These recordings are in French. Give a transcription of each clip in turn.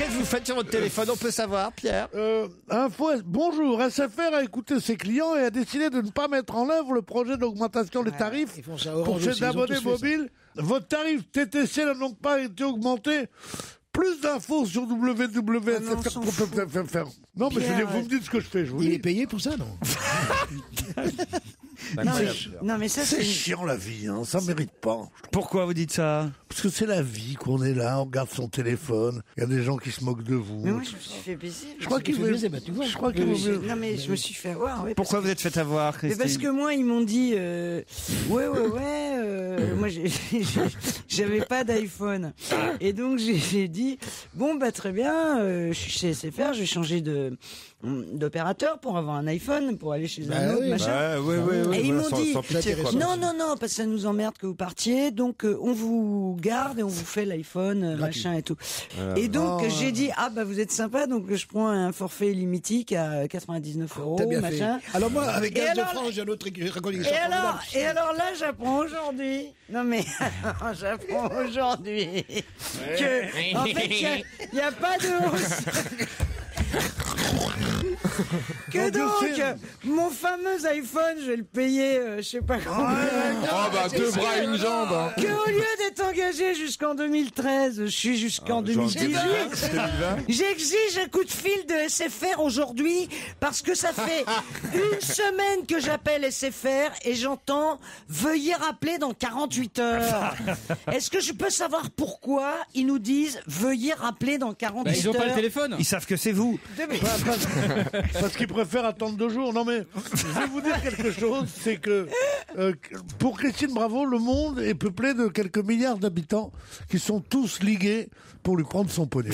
Qu'est-ce que vous faites sur votre téléphone? On peut savoir, Pierre? Bonjour, SFR a écouté ses clients et a décidé de ne pas mettre en œuvre le projet d'augmentation des tarifs pour ces abonnés mobiles. Votre tarif TTC n'a donc pas été augmenté. Plus d'infos sur www.sfr.fr. Non, mais vous me dites ce que je fais, je vous dis. Il est payé pour ça, non? Non, mais ça, c'est chiant la vie, hein. Ça mérite pas. Pourquoi vous dites ça? Parce que c'est la vie qu'on est là, on regarde son téléphone, il y a des gens qui se moquent de vous. Mais moi, je me suis fait baiser. Je crois qu'il veut. Je crois qu'il veut. Non, mais je me suis fait avoir. Ouais, Pourquoi vous êtes fait avoir, Christine? parce que moi, ils m'ont dit, moi, j'avais pas d'iPhone. Et donc, j'ai dit, bon, bah, très bien, je suis chez SFR, je vais changer d'opérateur pour avoir un iPhone, pour aller chez un autre, machin. Et ils m'ont dit, non, parce que ça nous emmerde que vous partiez, donc on vous garde et on vous fait l'iPhone, machin et tout. Et donc j'ai dit, bah vous êtes sympa, donc je prends un forfait illimitique à 99 €, T'as bien machin. fait. Alors moi, avec Gaz de France, j'ai un autre Et alors là, j'apprends aujourd'hui, j'apprends aujourd'hui que, en fait, il n'y a pas de hausse. Que donc, mon fameux iPhone, je vais le payer, je sais pas combien. Deux bras et une jambe. Hein. Que au lieu d'être engagé jusqu'en 2013, je suis jusqu'en 2018. J'exige un coup de fil de SFR aujourd'hui parce que ça fait une semaine que j'appelle SFR et j'entends « Veuillez rappeler dans 48 heures ». Est-ce que je peux savoir pourquoi ils nous disent « Veuillez rappeler dans 48 heures ». Ils n'ont pas le téléphone. Ils savent que c'est vous. Parce qu'ils préfèrent attendre 2 jours. Non mais, je vais vous dire quelque chose, c'est que pour Christine Bravo, le monde est peuplé de quelques milliards d'habitants qui sont tous ligués pour lui prendre son poney.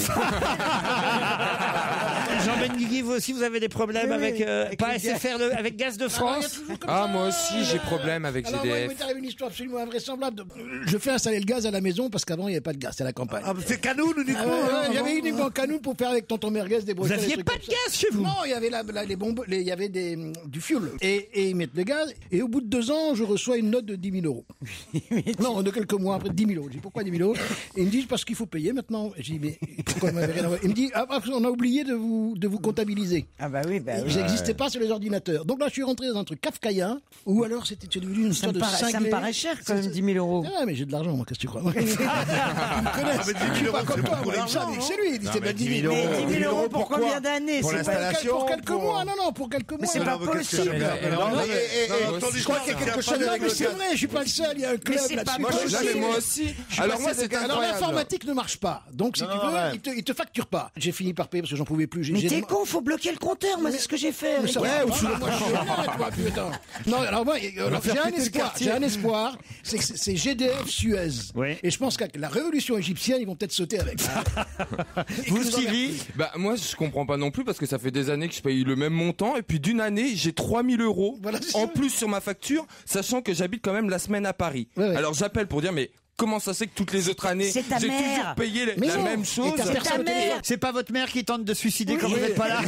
Jean Benguigui, vous aussi, vous avez des problèmes avec pas SFR, avec Gaz de France? Moi aussi, j'ai problème avec Alors, GDF. moi, il m'est arrivé une histoire absolument invraisemblable. Je fais installer le gaz à la maison parce qu'avant, il n'y avait pas de gaz, c'est à la campagne. C'est Canoun uniquement. Il y avait uniquement Canoun pour faire avec tonton Merguez des Vous brochettes. n'aviez pas de gaz chez vous? Non, il y avait les bombes, il y avait du fuel. Et ils mettent le gaz. Et au bout de 2 ans, je reçois une note de 10 000 €. Non, de quelques mois après, 10 000 €. Je dis, pourquoi 10 000 €? Et ils me disent, parce qu'il faut payer maintenant. Je dis, mais pourquoi vous m'avez rien envoyé? Il me dit, on a oublié de vous comptabiliser. Ah bah oui, J'existais pas sur les ordinateurs. Donc là, je suis rentré dans un truc kafkaïen, ou alors c'était devenu une histoire de cinglé. Ça me paraît cher quand même, 10 000 €. Ah, mais j'ai de l'argent, moi, qu'est-ce que tu crois? Ils me connaissent. Je suis pas comme toi, moi. Il savait que c'est lui. Il dit, c'est pas 10 000 €. Mais 10 000 € pour combien d'années? Pour l'installation? Pour quelques mois. Non, pour quelques mois. Mais c'est pas possible. Je crois qu'il y a quelque chose avec le. C'est vrai, je suis pas le seul. Il y a un club là-dessus. Moi aussi. Alors moi, c'est Alors incroyable. l'informatique ne marche pas. Donc si tu veux, il te facture pas. J'ai fini par payer parce que j'en pouvais plus. Mais t'es con, faut bloquer le compteur. Moi, c'est ce que j'ai fait. Ouais, moi, je suis honnête, toi, putain. Non, alors moi, j'ai un espoir, c'est que c'est GDF Suez. Ouais. Et je pense qu'avec la révolution égyptienne, ils vont peut-être sauter avec. Vous, Stevie? Moi, je comprends pas non plus parce que ça fait des années que je paye le même montant et puis d'une année, j'ai 3 000 € Voilà, c'est en ça. plus sur ma facture, sachant que j'habite quand même la semaine à Paris. Ouais. Alors j'appelle pour dire mais comment ça c'est que toutes les autres années, j'ai C'est ta mère. toujours payé Mais la non. même chose? Et t'as personne au téléphone. C'est pas votre mère qui tente de se suicider quand vous n'êtes pas là?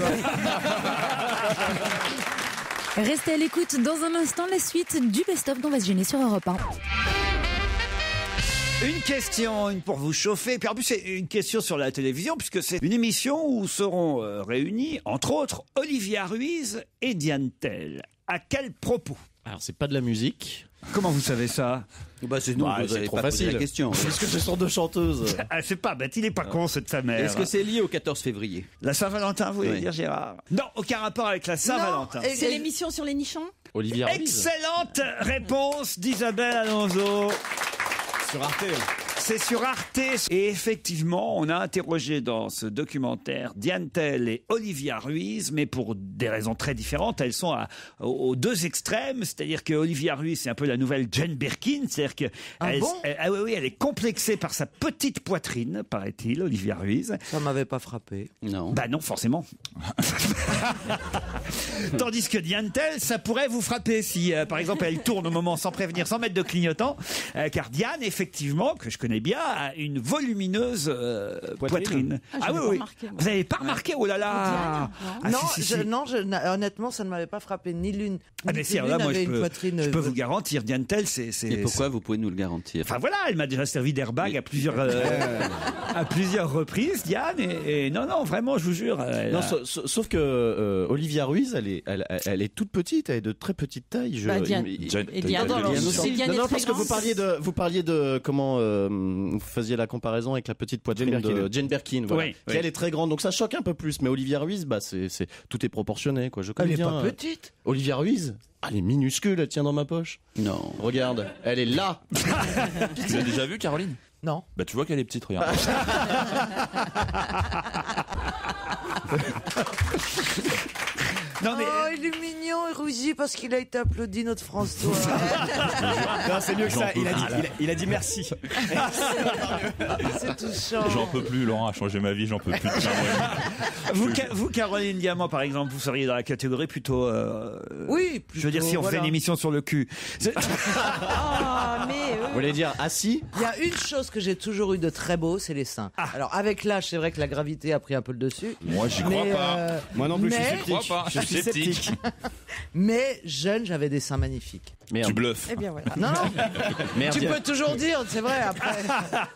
Restez à l'écoute. Dans un instant, la suite du best-of d'On va se gêner sur Europe 1. Une question, une pour vous chauffer. Puis en plus, c'est une question sur la télévision, puisque c'est une émission où seront réunis, entre autres, Olivia Ruiz et Diane Tell. À quel propos? Alors, c'est pas de la musique. Comment vous savez ça? C'est nous, vous c'est avez trop pas posé facile. la question. Est-ce que ce sont 2 chanteuses? C'est pas bête, il est pas con, cette sa mère. Est-ce que c'est lié au 14 février? La Saint-Valentin, vous voulez Oui. dire, Gérard? Non, aucun rapport avec la Saint-Valentin. C'est l'émission sur les nichons? Olivia Ruiz. Excellente réponse d'Isabelle Alonso. Sur Arte. C'est sur Arte. Et effectivement, on a interrogé dans ce documentaire Diane Tell et Olivia Ruiz, mais pour des raisons très différentes. Elles sont aux 2 extrêmes. C'est-à-dire que Olivia Ruiz, c'est un peu la nouvelle Jane Birkin. C'est-à-dire que elle est complexée par sa petite poitrine, paraît-il, Olivia Ruiz. Ça m'avait pas frappé. Non. Bah non, forcément. Tandis que Diane Tell, ça pourrait vous frapper si, par exemple, elle tourne au moment sans prévenir, sans mettre de clignotant. Car Diane, effectivement, que je connais comprenez bien, a une volumineuse poitrine. Ah oui, oui. Vous n'avez pas remarqué? Oh là là. Ah, Non, si, si, si. honnêtement, ça ne m'avait pas frappé ni l'une Ah, ni mais si, alors l'une là, moi, avait je une poitrine. peux vous garantir, Diane Tell, c'est. Et pourquoi vous pouvez nous le garantir? Enfin voilà, elle m'a déjà servi d'airbag à plusieurs reprises, Diane, et non, vraiment, je vous jure. Non, sauf que Olivia Ruiz, elle est toute petite, elle est de très petite taille. Diane aussi. Non, parce que vous parliez de comment vous faisiez la comparaison avec la petite poitrine de Jane Birkin, voilà, Oui, qui elle est très grande, donc ça choque un peu plus. Mais Olivia Ruiz, bah tout est proportionné, quoi. Je connais Elle est bien. pas petite. Olivia Ruiz, elle est minuscule, elle tient dans ma poche. Non. Regarde, elle est là. Tu l'as déjà vu, Caroline? Non. Bah tu vois qu'elle est petite, regarde. Non, mais... Oh, il est mignon et rougit parce qu'il a été applaudi, notre François. Non, c'est mieux que ça. Il a dit merci. C'est touchant. J'en peux plus, Laurent a changé ma vie, j'en peux plus. Vous, Caroline Diamant, par exemple, vous seriez dans la catégorie plutôt. Oui, je veux dire, si on fait une émission sur le cul. Vous voulez dire assis? Il y a une chose que j'ai toujours eu de très beau, c'est les seins. Alors avec l'âge, c'est vrai que la gravité a pris un peu le dessus. Moi, j'y crois pas. Moi non plus, Je suis sceptique. Mais jeune, j'avais des seins magnifiques. Merde. Tu bluffes. Eh bien voilà. Non, Merde. tu peux toujours dire, c'est vrai. Après,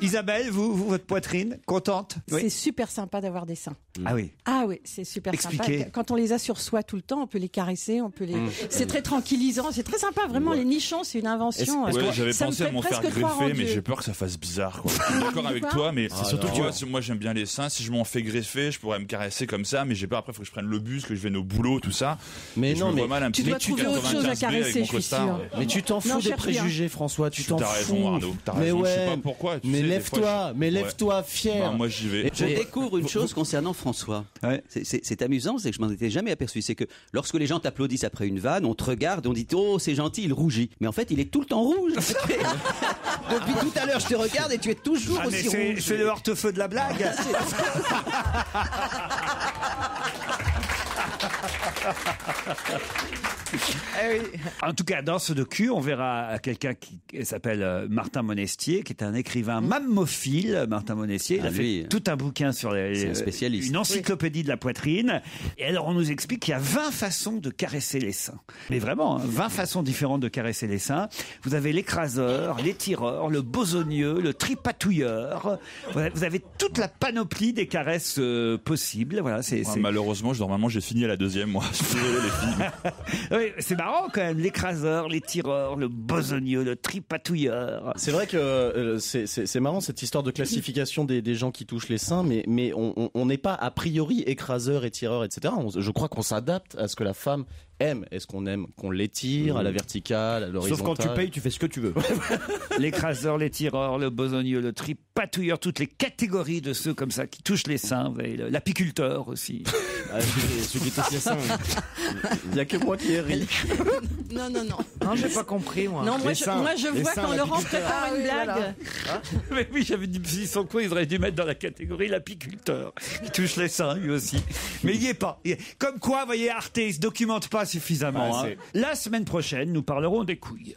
Isabelle, vous, votre poitrine, contente? C'est super sympa d'avoir des seins. Ah oui. Ah oui, c'est super Expliquez. sympa. Quand on les a sur soi tout le temps, on peut les caresser, on peut les. C'est très tranquillisant, c'est très sympa. Vraiment, les nichons, c'est une invention. Ouais, j'avais Ça me pensé à fait m'en faire presque croire en greffer, mais Dieu. j'ai peur que ça fasse bizarre. Quoi. Je suis d'accord avec toi, mais c'est surtout que moi j'aime bien les seins. Si je m'en fais greffer, je pourrais me caresser comme ça, mais j'ai peur après, il faut que je prenne le bus, que je vienne au boulot, tout ça. Mais et je non, me vois mal un tu petit dois trouver autre chose à 95B caresser, avec mon je suis costard. sûre. Mais tu t'en Non, fous des cherche bien. préjugés, François. Tu t'en T'as fous. raison, Arnaud. T'as Mais raison. Je sais ouais. pas pourquoi. tu Mais sais, des fois, lève-toi, fier. Bah, moi j'y vais. Je découvre une chose concernant François. Ouais. C'est amusant, c'est que je m'en étais jamais aperçu. C'est que lorsque les gens t'applaudissent après une vanne, on te regarde, on dit oh c'est gentil, il rougit. Mais en fait, il est tout le temps rouge. Depuis tout à l'heure, je te regarde et tu es toujours Ah, mais aussi rouge. c'est le hortefeux de la blague. En tout cas, dans ce docu, on verra quelqu'un qui s'appelle Martin Monestier, qui est un écrivain mammophile. Martin Monestier, il a fait tout un bouquin sur c'est un spécialiste. une encyclopédie de la poitrine. Et alors, on nous explique qu'il y a 20 façons de caresser les seins. Mais vraiment, 20 façons différentes de caresser les seins. Vous avez l'écraseur, l'étireur, le besogneux, le tripatouilleur. Vous avez toute la panoplie des caresses possibles. Voilà, Ouais, malheureusement, normalement, j'ai fini à la deuxième, moi. Je suis désolé, les filles. Oui, c'est marrant quand même. L'écraseur, l'étireur, le besogneux, le tripatouilleur. C'est vrai que c'est marrant cette histoire de classification des gens qui touchent les seins, mais on n'est pas a priori écraseur, étireur, etc. Je crois qu'on s'adapte à ce que la femme aime. Est-ce qu'on aime qu'on l'étire à la verticale, à l'horizontale? Sauf quand tu payes, tu fais ce que tu veux. L'écraseur, l'étireur, le besogneux, le tripatouilleur, toutes les catégories de ceux comme ça qui touchent les seins. Vous voyez, l'apiculteur aussi. Ceux qui touchent les seins. Il n'y a que moi qui ai ri. Non. non, j'ai pas compris moi. Non, moi je vois quand Laurent prépare une blague. Mais oui, j'avais dit, ils sont quoi? Ils auraient dû mettre dans la catégorie l'apiculteur. Il touche les seins, lui aussi. Mais il n'y est pas. Comme quoi, vous voyez, Arte, il se documente pas suffisamment. Ouais, La semaine prochaine, nous parlerons des couilles.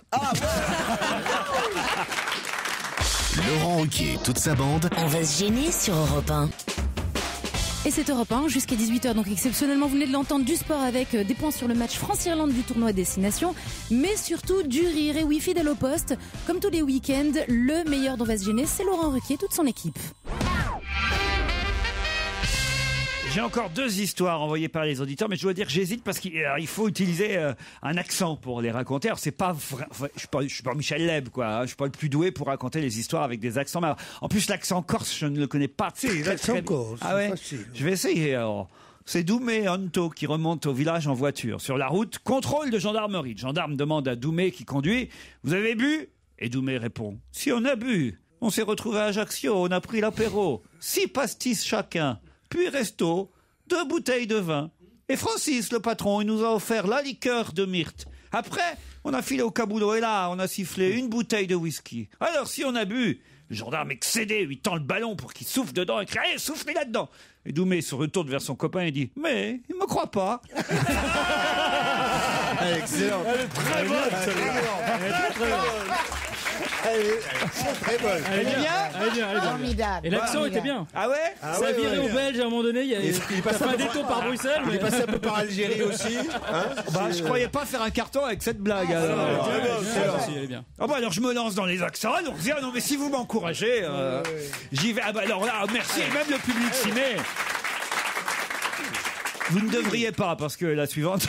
Laurent Ruquier et toute sa bande. On va se gêner sur Europe 1. Et c'est Europe 1 jusqu'à 18h, donc exceptionnellement, vous venez de l'entendre, du sport avec des points sur le match France-Irlande du tournoi Destination, mais surtout du rire. Et oui, fidèle au poste, comme tous les week-ends, le meilleur d'On va se gêner, c'est Laurent Ruquier et toute son équipe. J'ai encore 2 histoires envoyées par les auditeurs, mais je dois dire que j'hésite parce qu'il faut utiliser un accent pour les raconter. Alors c'est pas vrai, je suis pas Michel Leb, quoi. Hein, je suis pas le plus doué pour raconter les histoires avec des accents. Mais alors, en plus, l'accent corse, je ne le connais pas. L'accent corse, ah ouais. facile. Je vais essayer. Alors, c'est Doumé Anto qui remonte au village en voiture. Sur la route, contrôle de gendarmerie. Le gendarme demande à Doumé qui conduit: vous avez bu? Et Doumé répond: si on a bu. On s'est retrouvé à Ajaccio, on a pris l'apéro. 6 pastis chacun. Puis resto, 2 bouteilles de vin. Et Francis, le patron, il nous a offert la liqueur de myrte. Après, on a filé au caboulot et là, on a sifflé 1 bouteille de whisky. Alors, si on a bu, le gendarme excédé lui tend le ballon pour qu'il souffle dedans et crie: allez, soufflez là-dedans. Et Doumé se retourne vers son copain et dit: mais il me croit pas. Excellent. Elle est très bonne, celle-là. Elle est très bonne. Très bonne. Elle est bien. Elle est bien. Formidable. Et l'accent était bien. Ah ouais? Ça a viré au Belge à un moment donné. Il a fait un détour par Bruxelles. Il est passé un peu par Algérie aussi. Je croyais pas faire un carton avec cette blague. Alors. Elle est bien. Ah bah alors je me lance dans les accents. Donc non mais si vous m'encouragez, j'y vais. Ah bah alors là, merci. Et même le public s'y met. Vous ne devriez pas parce que la suivante.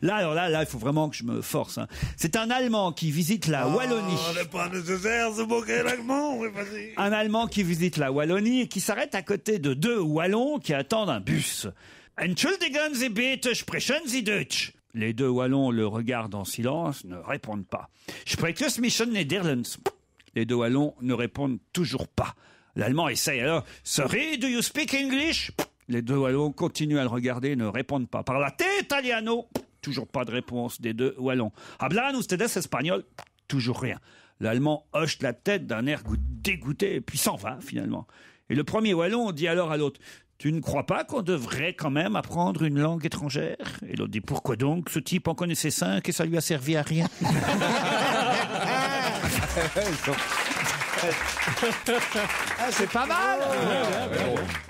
Là, il faut vraiment que je me force. Hein. C'est un Allemand qui visite la Wallonie. n'est pas nécessaire de moquer l'allemand, oui, vas-y. Un Allemand qui visite la Wallonie et qui s'arrête à côté de 2 Wallons qui attendent un bus. Entschuldigen Sie bitte, sprechen Sie Deutsch. Les 2 Wallons le regardent en silence, ne répondent pas. Sprechen Sie Nederlands. Les 2 Wallons ne répondent toujours pas. L'Allemand essaye alors. Sorry, do you speak English? Les 2 Wallons continuent à le regarder, ne répondent pas. Parlate italiano? Toujours pas de réponse des 2 Wallons. Hablan ustedes espagnol? Toujours rien. L'Allemand hoche la tête d'un air dégoûté, et puis s'en va finalement. Et le premier Wallon dit alors à l'autre: tu ne crois pas qu'on devrait quand même apprendre une langue étrangère? Et l'autre dit: pourquoi donc? Ce type en connaissait 5 et ça lui a servi à rien. C'est pas mal.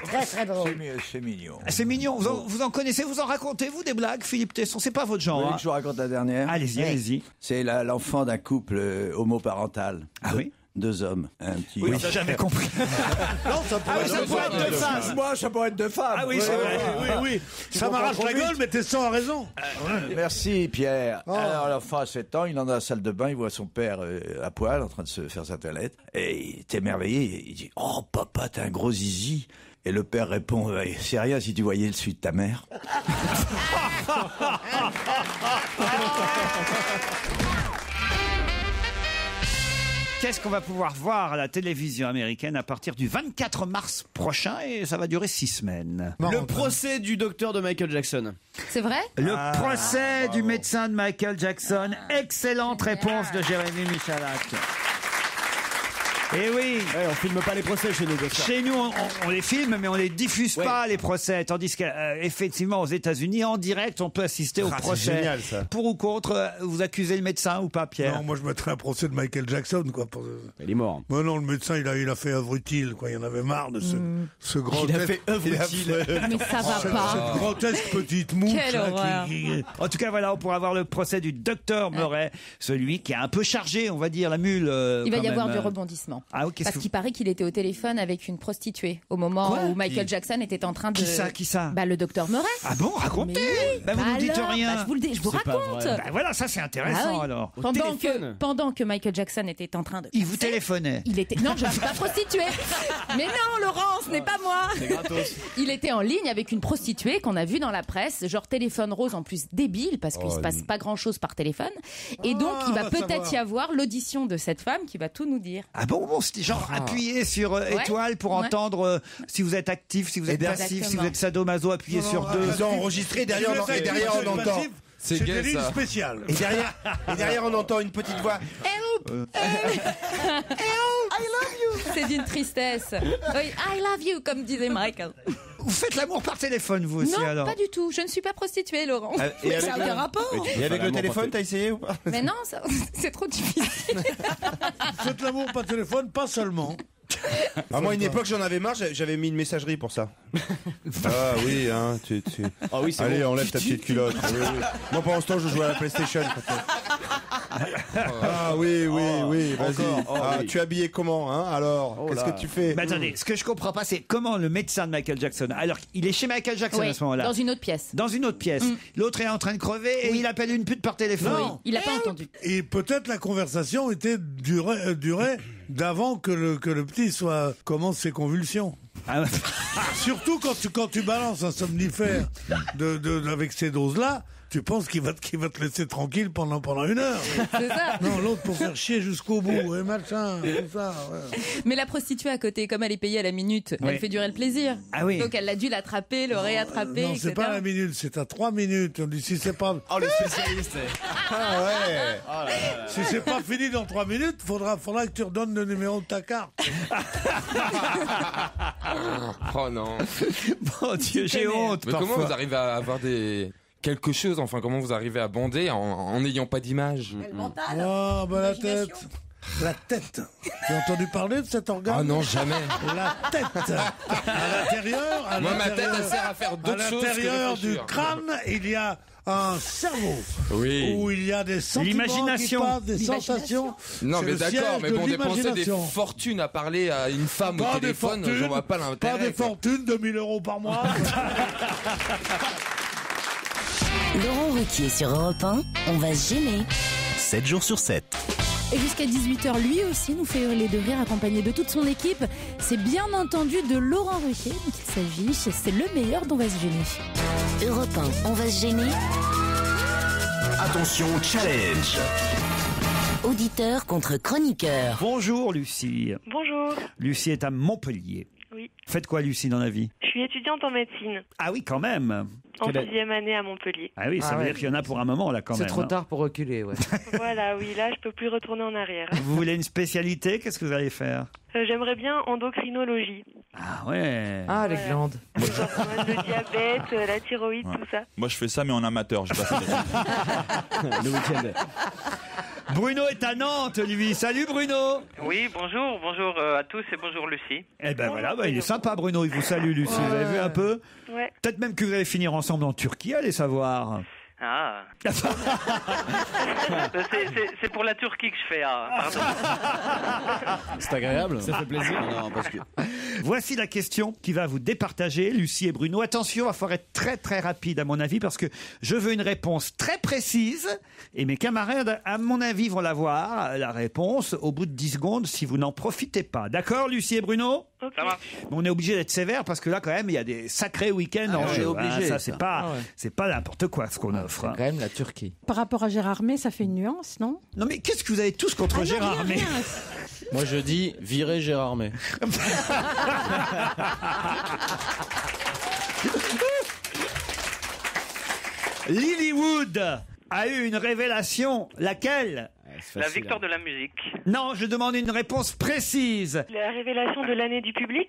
Très très drôle. C'est mignon. C'est mignon. Vous en connaissez? Vous en racontez, vous, des blagues, Philippe Tesson? C'est pas votre genre. Vous voulez Hein. que je vous raconte la dernière? Allez-y, allez-y. C'est l'enfant d'un couple homoparental. Ah oui? 2 hommes. Un petit... Oui, t'as jamais compris. Non, ça pourrait être 2 femmes. Moi, ça pourrait être 2 femmes. Ah oui, c'est vrai. Oui. Ça m'arrache la gueule, mais Tesson a raison. Merci, Pierre. Alors, l'enfant a 7 ans, il est dans la salle de bain, il voit son père à poil en train de se faire sa toilette. Et il est émerveillé. Il dit: oh, papa, t'as un gros zizi. Et le père répond: c'est rien si tu voyais le suite de ta mère. Qu'est-ce qu'on va pouvoir voir à la télévision américaine à partir du 24 mars prochain, et ça va durer 6 semaines. Le procès du docteur de Michael Jackson. C'est vrai? Le procès du médecin de Michael Jackson. Excellente réponse de Jérémy Michalak. Eh oui. Ouais, on filme pas les procès chez nous. Chez nous, on les filme, mais on les diffuse pas, les procès. Tandis qu'effectivement, aux États-Unis, en direct, on peut assister au procès. C'est génial, ça. Pour ou contre, vous accusez le médecin ou pas, Pierre? Non, moi je mettrais un procès de Michael Jackson, quoi. Il est mort. Mais non, le médecin, il a fait œuvre utile, quoi. Il en avait marre de ce grand. Il a fait œuvre utile. Mais ça va pas. Cette grotesque petite mouche. Quelle horreur. En tout cas, voilà, on pourra voir le procès du docteur Murray, celui qui a un peu chargé, on va dire, la mule. Il va y avoir du rebondissement. Ah, ok. Parce qu'il paraît qu'il était au téléphone avec une prostituée au moment où Michael Jackson était en train de... Qui ça Bah, le docteur Murray. Ah bon, racontez. Bah, vous ne dites rien. Bah, je vous raconte. Bah, voilà, ça c'est intéressant alors. Pendant que Michael Jackson était en train de... Il vous téléphonait. Non, je ne suis pas prostituée. Mais non, Laurent, ce n'est pas moi. C'est gratos. Il était en ligne avec une prostituée qu'on a vue dans la presse, genre téléphone rose en plus débile, parce qu'il se passe pas grand-chose par téléphone. Et donc, il va peut-être y avoir l'audition de cette femme qui va tout nous dire. Ah bon, c'était genre appuyez sur étoile pour entendre si vous êtes actif, si vous êtes passif, si vous êtes sadomaso, appuyez sur 2. Ils ont enregistré derrière on entend. C'est gay, des lignes ça. spéciales. Et derrière on entend une petite voix. Help! I love you! C'est d'une tristesse. Oui, I love you, comme disait Michael. Vous faites l'amour par téléphone, vous aussi, Non, alors? pas du tout. Je ne suis pas prostituée, Laurent. Mais ça n'a aucun rapport. Et avec le téléphone, t'as essayé ou pas? Mais non, c'est trop difficile. Faites l'amour par téléphone, pas seulement. Ah, moi, à une époque, j'en avais marre, j'avais mis une messagerie pour ça. Ah oui, hein, Ah oui, c'est allez, bon. enlève ta petite culotte. Oui, oui. Moi, pendant ce temps, je jouais à la PlayStation. Ah oui, vas-y. Oui. Tu es habillé comment, hein? Alors, qu'est-ce que tu fais? Mais attendez, ce que je comprends pas, c'est comment le médecin de Michael Jackson, alors il est chez Michael Jackson à ce moment-là. Dans une autre pièce. Dans une autre pièce. L'autre est en train de crever et il appelle une pute par téléphone. Non. Il n'a pas entendu. Et peut-être la conversation durait d'avant que le petit commence ses convulsions. Ah. Surtout quand tu balances un somnifère avec ces doses-là, tu penses qu'il va te laisser tranquille pendant 1 heure. C'est ça. Non, l'autre pour faire chier jusqu'au bout, et machin, tout ça. Ouais. Mais la prostituée à côté, comme elle est payée à la minute, elle fait durer le plaisir. Ah oui. Donc elle a dû l'attraper, le réattraper, Non, etc. c'est pas à la minute, c'est à 3 minutes. On dit si c'est pas. Oh, le spécialiste. Ah ouais. Oh là là. Si c'est pas fini dans 3 minutes, faudra que tu redonnes le numéro de ta carte. Oh non. Mon Dieu, j'ai honte. Mais parfois. comment vous arrivez à avoir des quelque chose. Enfin, comment vous arrivez à bander en n'ayant pas d'image? Oh, bah la tête. La tête. Tu as entendu parler de cet organe? Ah non, jamais. La tête. À l'intérieur. Moi, ma tête, elle sert à faire d'autres choses. À l'intérieur que du réfléchir. crâne, il y a un cerveau. Oui. Où il y a des sentiments L'imagination. qui passent, des sensations. Non, C'est mais le d'accord, siège mais de bon, dépenser des l'imagination. fortunes à parler à une femme Pas au des téléphone, fortunes, j'en vois pas l'intérêt. Pas des quoi. fortunes, 2000 € par mois. Laurent Ruquier sur Europe 1, on va se gêner. 7 jours sur 7. Et jusqu'à 18h, lui aussi nous fait hurler de rire accompagné de toute son équipe. C'est bien entendu de Laurent Ruquier qu'il s'agit. C'est le meilleur dont on va se gêner. Europe 1, on va se gêner. Attention, challenge. Auditeur contre chroniqueur. Bonjour Lucie. Bonjour. Lucie est à Montpellier. Oui. Faites quoi Lucie dans la vie? Je suis étudiante en médecine, Ah oui, quand même. en 6e année à Montpellier. Ah oui, ça veut dire qu'il y en a pour un moment là quand C'est même. trop hein. tard pour reculer, ouais. Voilà, oui, là, je peux plus retourner en arrière. Vous voulez une spécialité? Qu'est-ce que vous allez faire? J'aimerais bien endocrinologie. Ah ouais. Ah, les glandes. Le diabète, la thyroïde, tout ça. Moi, je fais ça, mais en amateur. J'ai pas fait Le week-end. Bruno est à Nantes, lui. Salut Bruno. Oui, bonjour à tous et bonjour Lucie. Eh ben voilà, il est sympa Bruno, il vous salue Lucie. Vous avez vu un peu? Ouais. Peut-être même que vous allez finir ensemble en Turquie, allez savoir. Ah. c'est pour la Turquie que je fais, pardon. C'est agréable. Ça fait plaisir. Non, parce que... Voici la question qui va vous départager, Lucie et Bruno. Attention, il va falloir être très très rapide à mon avis parce que je veux une réponse très précise et mes camarades, à mon avis, vont l'avoir, la réponse, au bout de 10 secondes si vous n'en profitez pas. D'accord, Lucie et Bruno? Ça marche. On est obligé d'être sévère parce que là, quand même, il y a des sacrés week-ends en ouais, jeu. obligé, ça, ça. c'est pas n'importe quoi ce qu'on offre. hein. Quand même la Turquie. Par rapport à Gérard May, ça fait une nuance, non? Non mais qu'est-ce que vous avez tous contre Gérard May? Moi je dis virer Gérard May. Lilywood a eu une révélation. Laquelle? La victoire de la musique. Non, je demande une réponse précise. La révélation de l'année du public.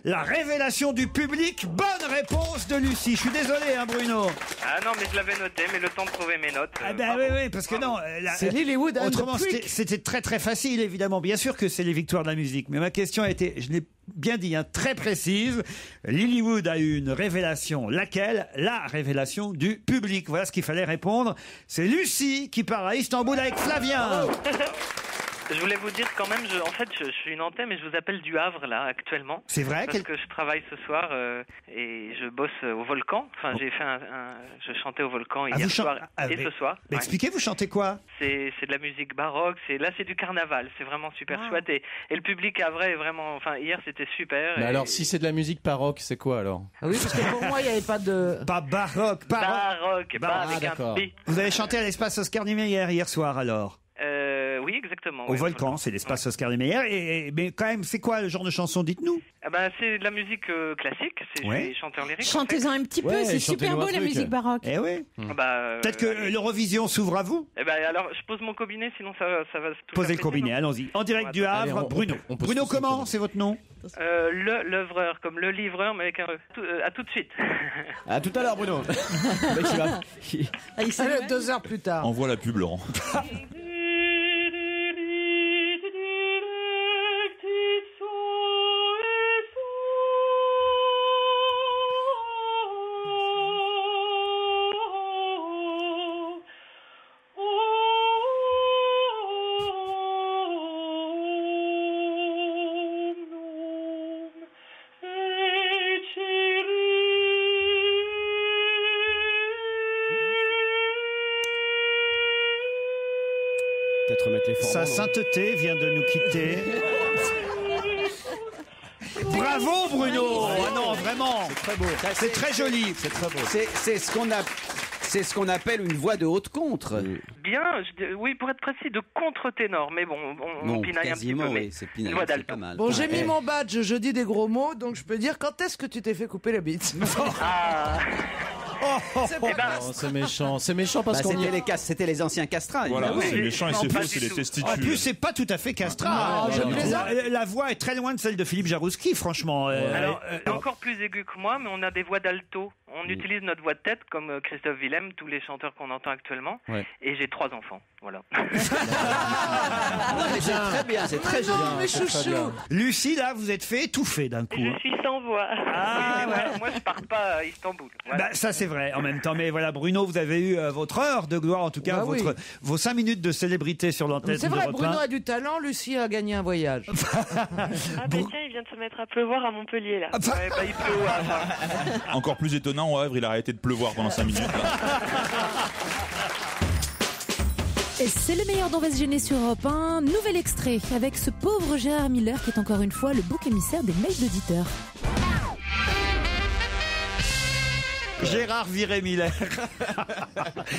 La révélation du public. Bonne réponse de Lucie. Je suis désolé, hein, Bruno. Ah non, mais je l'avais noté, mais le temps de trouver mes notes. Ah ben oui, parce que non. C'est Lilywood. Autrement, c'était très très facile, évidemment. Bien sûr que c'est les victoires de la musique. Mais ma question a été, je l'ai bien dit, hein, très précise. Lilywood a eu une révélation. Laquelle? La révélation du public. Voilà ce qu'il fallait répondre. C'est Lucie qui part à Istanbul avec Flavien. Je voulais vous dire quand même, je suis nantais, mais je vous appelle du Havre là actuellement. C'est vrai? Parce que je travaille ce soir et je bosse au Volcan. Enfin, j'ai fait je chantais au Volcan hier soir et ce soir. Mais expliquez, vous chantez quoi? C'est de la musique baroque. Là, c'est du carnaval. C'est vraiment super chouette et le public havrais est vraiment. Enfin, hier c'était super. Mais alors, si c'est de la musique baroque, c'est quoi alors? Ah oui, parce que pour moi, il n'y avait pas de. Pas baroque, Baroque, avec un d'accord. B. Vous avez chanté à l'espace Oscar Niemeyer hier soir alors? Oui, exactement. Au ouais, Volcan, c'est l'espace Oscar Niemeyer. Mais quand même, c'est quoi le genre de chanson? Dites-nous. Ah bah, c'est de la musique classique. Je Ouais. suis chanteur lyrique. Chantez-en un petit peu, c'est super beau la musique baroque. Eh oui. Peut-être que allez. l'Eurovision s'ouvre à vous. Eh ben alors, je pose mon combiné, sinon ça va tout Posez faire le combiné, péter, allons-y. En direct du Havre, Allez, Bruno. on peut se Bruno, pousser comment? C'est votre nom? L'œuvreur, comme le livreur, mais avec un à tout de suite. À tout à l'heure, Bruno. Il s'est 2 heures plus tard. Envoie la pub, Laurent. Peut-être mettre les Sa sainteté vient de nous quitter. Bravo Bruno. Ah non, vraiment. C'est très beau. C'est très joli. C'est très beau. C'est ce qu'on appelle une voix de haute contre. Bien, oui, pour être précis, de contre-ténor, mais bon, on pinaille un petit peu. Quasiment, Mais oui, c'est pinaille, une voix c'est d'alto. pas mal. Bon, j'ai mis mon badge, je dis des gros mots, donc je peux dire quand est-ce que tu t'es fait couper la bite? Ah. C'est méchant. C'est méchant parce qu'on c'était les anciens castrats. Voilà, évidemment. c'est méchant et c'est pas faux, du c'est les tout. testicules. En plus, c'est pas tout à fait castrat. La voix est très loin de celle de Philippe Jarouski, franchement. Alors, encore plus aigu que moi, mais on a des voix d'alto. on utilise notre voix de tête comme Christophe Willem, tous les chanteurs qu'on entend actuellement. Ouais. Et j'ai 3 enfants. Voilà. Non, mais c'est très bien, c'est très joli. Mais chouchou. Lucie, là, vous êtes fait étouffer d'un coup. Je suis sans voix. Ah, ouais. Moi, je pars pas à Istanbul. Voilà. Bah, ça c'est vrai en même temps, mais voilà Bruno, vous avez eu votre heure de gloire, en tout cas Bah oui. vos 5 minutes de célébrité sur l'antenne. C'est vrai, d'Europe Bruno 1. a du talent, Lucie a gagné un voyage. Ah bah tiens, il vient de se mettre à pleuvoir à Montpellier là. Ouais, bah, il pleut au Havre. Encore plus étonnant, au Havre, il a arrêté de pleuvoir pendant 5 minutes. là. Et c'est le meilleur d'On va se gêner sur Europe 1. Nouvel extrait avec ce pauvre Gérard Miller qui est encore une fois le bouc émissaire des mails d'auditeurs. Gérard Viré-Miller.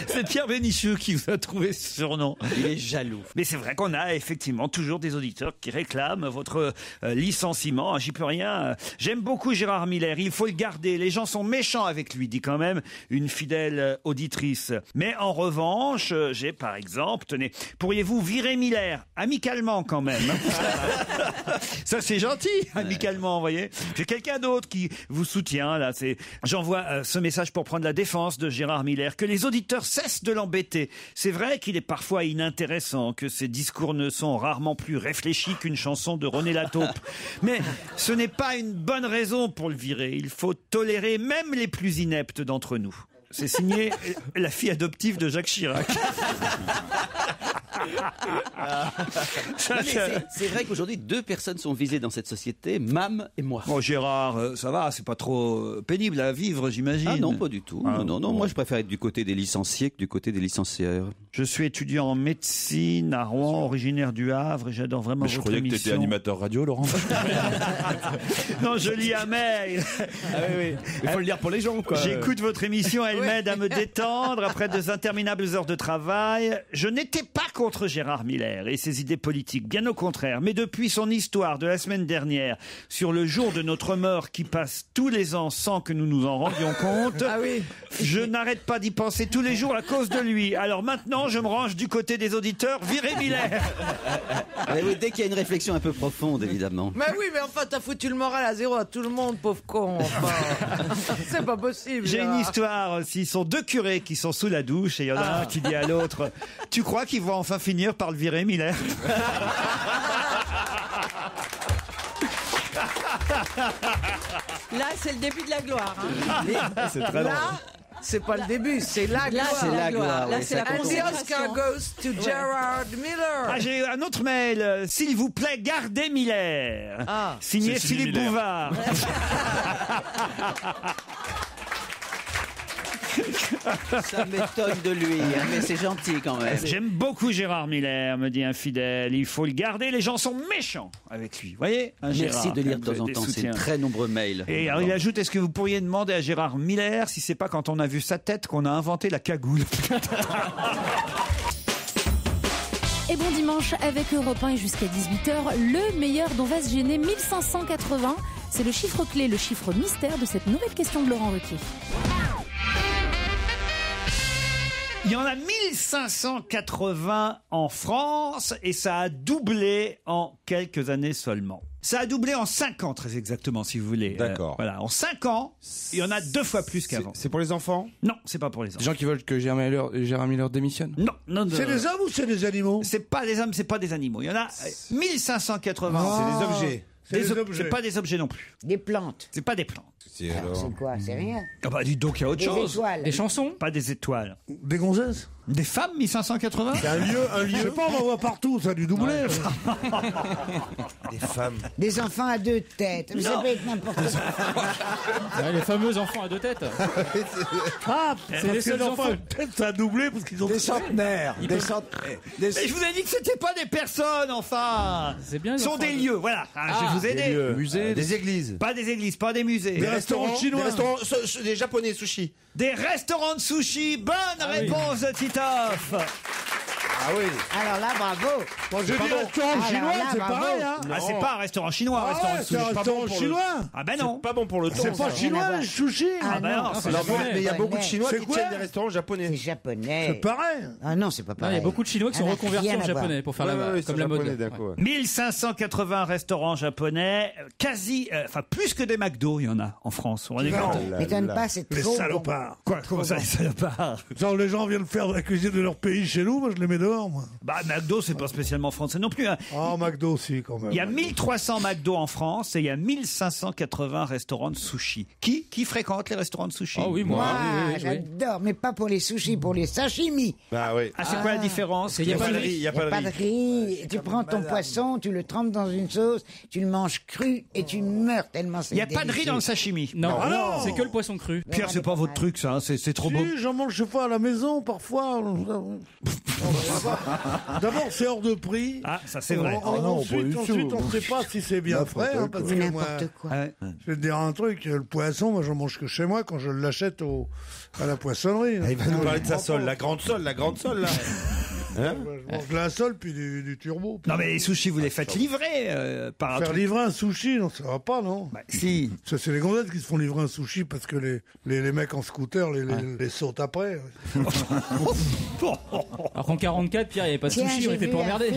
C'est Pierre Bénichou qui vous a trouvé ce surnom. Il est jaloux. Mais c'est vrai qu'on a effectivement toujours des auditeurs qui réclament votre licenciement. J'y peux rien. J'aime beaucoup Gérard Miller. Il faut le garder. Les gens sont méchants avec lui, dit quand même une fidèle auditrice. Mais en revanche, j'ai par exemple, tenez, pourriez-vous virer Miller amicalement quand même? Ça c'est gentil, amicalement, vous voyez. J'ai quelqu'un d'autre qui vous soutient là. J'envoie ce message pour prendre la défense de Gérard Miller, que les auditeurs cessent de l'embêter. C'est vrai qu'il est parfois inintéressant, que ses discours ne sont rarement plus réfléchis qu'une chanson de René Lataupe. Mais ce n'est pas une bonne raison pour le virer. Il faut tolérer même les plus ineptes d'entre nous. C'est signé la fille adoptive de Jacques Chirac. C'est vrai qu'aujourd'hui, 2 personnes sont visées dans cette société, Mam et moi. Bon, Gérard, ça va, c'est pas trop pénible à vivre, j'imagine. Ah non, pas du tout. Non, moi je préfère être du côté des licenciés que du côté des licencieurs. Je suis étudiant en médecine à Rouen, originaire du Havre, et j'adore vraiment votre émission. Je croyais que tu étais animateur radio, Laurent. Non, je lis un mail. Ah oui. Il faut le lire pour les gens, quoi. J'écoute votre émission, elle m'aide à me détendre après de interminables heures de travail. Je n'étais pas contre Gérard Miller et ses idées politiques, bien au contraire. Mais depuis son histoire de la semaine dernière sur le jour de notre mort qui passe tous les ans sans que nous nous en rendions compte, je n'arrête pas d'y penser tous les jours à cause de lui. Alors maintenant, je me range du côté des auditeurs. Virez Miller. Oui, dès qu'il y a une réflexion un peu profonde, évidemment. Mais oui, mais enfin, t'as foutu le moral à zéro à tout le monde, pauvre con. Enfin, c'est pas possible. J'ai une Gérard. histoire aussi. Ils sont 2 curés qui sont sous la douche et il y en a un qui dit à l'autre: tu crois qu'ils vont enfin finir par le virer, Miller? Là, c'est le début de la gloire. Hein. C'est très Là, c'est pas le début, c'est la gloire. c'est la gloire. Là, c'est la And the Oscar consécration. goes to Gerard Miller. Ah, j'ai un autre mail. S'il vous plaît, gardez Miller. Signé C'est Philippe Philippe Miller. Bouvard. Ça m'étonne de lui, hein, mais c'est gentil quand même. J'aime beaucoup Gérard Miller, me dit un fidèle. Il faut le garder. Les gens sont méchants avec lui. Vous voyez, Merci Gérard, de lire de vous temps en avez temps des ces soutiens. très nombreux mails. Et alors il ajoute: est-ce que vous pourriez demander à Gérard Miller si c'est pas quand on a vu sa tête qu'on a inventé la cagoule? Et bon dimanche avec Europe 1 et jusqu'à 18h, le meilleur d'On va se gêner, 1580. C'est le chiffre clé, le chiffre mystère de cette nouvelle question de Laurent Ruquier. Il y en a 1580 en France et ça a doublé en quelques années seulement. Ça a doublé en 5 ans, très exactement, si vous voulez. D'accord. Voilà, en 5 ans, il y en a 2 fois plus qu'avant. C'est pour les enfants? Non, c'est pas pour les enfants. Des gens qui veulent que Gérard Miller démissionne? Non, non, non. C'est des hommes ou c'est des animaux? C'est pas des hommes, c'est pas des animaux. Il y en a 1580. C'est des objets. C'est pas des objets non plus. Des plantes. C'est pas des plantes. C'est alors... C'est quoi? C'est rien. Ah bah dis donc, il y a autre chose. Étoiles. Des chansons? Pas des étoiles. Des gonzesses? Des femmes, 1580? C'est un lieu. Je sais pas, on en voit partout, ça a dû doubler. Des femmes. Des enfants à 2 têtes. Mais ça peut être n'importe quoi. Ouais, les fameux enfants à 2 têtes. Ah, C'est les seuls enfants. Peut-être ça a doublé parce qu'ils ont. Des centenaires. Des centenaires. Mais je vous ai dit que c'était pas des personnes, enfin. C'est bien. Ce sont des lieux, voilà. Je vais vous aider. Musées. Des églises. Pas des églises, pas des musées. Des restaurants chinois. Des restaurants, des japonais sushi. Des restaurants de sushi. Bonne réponse de Titoff. Ah oui. Alors là, bravo. Moi, j'ai dit restaurant chinois, c'est pareil, hein. Ah, c'est pas un restaurant chinois, un restaurant de c'est un sushi. restaurant chinois. Ah ben non. Pas bon pour le temps. C'est pas chinois, les sushis. Ah ben non, c'est japonais. Mais il y a beaucoup de Chinois C'est qui quoi tiennent des restaurants japonais. C'est japonais. C'est pareil. Ah non, c'est pas Il pareil. y a beaucoup de Chinois qui sont Ah, reconvertis rien en à voir. japonais pour faire comme la mode. 1580 restaurants japonais, plus que des McDo, il y en a en France. On M'étonne pas, c'est Les trop. salopards. Quoi, comment ça, les salopards? Genre, les gens viennent faire de la cuisine de leur pays chez nous, moi je les mets dehors, moi. Bah, McDo, c'est pas spécialement français non plus. Hein. Oh, McDo aussi, quand même. Il y a 1300 McDo en France et il y a 1580 restaurants de sushi. Qui fréquente les restaurants de sushi? Ah oui, Moi, j'adore, mais pas pour les sushis, pour les sashimi. Ah oui. Ah, c'est quoi la différence? Il n'y a pas de riz. Il y a pas de riz. Tu prends ton poisson, tu le trempes dans une sauce, tu le manges cru et tu meurs tellement c'est Il n'y a pas de riz dans le sashimi. Non, Ah non. c'est que le poisson cru. Pierre, c'est pas votre truc, ça. Hein. C'est trop beau. Si, j'en mange chez moi à la maison, parfois. D'abord, c'est hors de prix. Ah, ça c'est vrai. Ensuite, on ne sait pas si c'est bien frais. Hein, parce que moi, n'importe quoi. je vais te dire un truc, le poisson, moi, j'en mange que chez moi quand je l'achète à la poissonnerie. Il va nous parler de sa sole, la grande sole, là. Hein, je mange de la sole puis du turbo. Non, mais les sushis, vous les faites livrer par un Faire truc. livrer un sushi, non, ça va pas, non? Bah, si. Ça, c'est les gonzesses qui se font livrer un sushi parce que les mecs en scooter les sautent après. Alors qu'en 44, Pierre, il n'y avait pas de sushi, on était pour emmerder.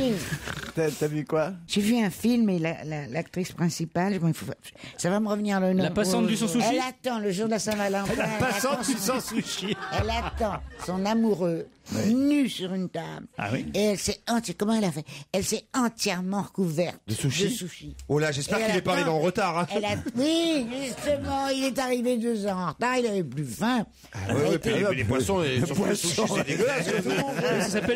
T'as vu quoi? J'ai vu un film et l'actrice principale, bon, ça va me revenir le nom. La passante du sans sushi. Elle attend le jour de la Saint-Valentin. La passante du sans sushi. Elle attend son amoureux nu sur une table. Ah oui. Et elle s'est comment elle a fait? Elle s'est entièrement recouverte De sushi. Oh Oh là, j'espère qu'il n'est pas arrivé en retard. Hein. Oui, justement, il est arrivé 2 ans en retard, il avait plus faim. Ouais, puis les poissons, c'est dégueulasse.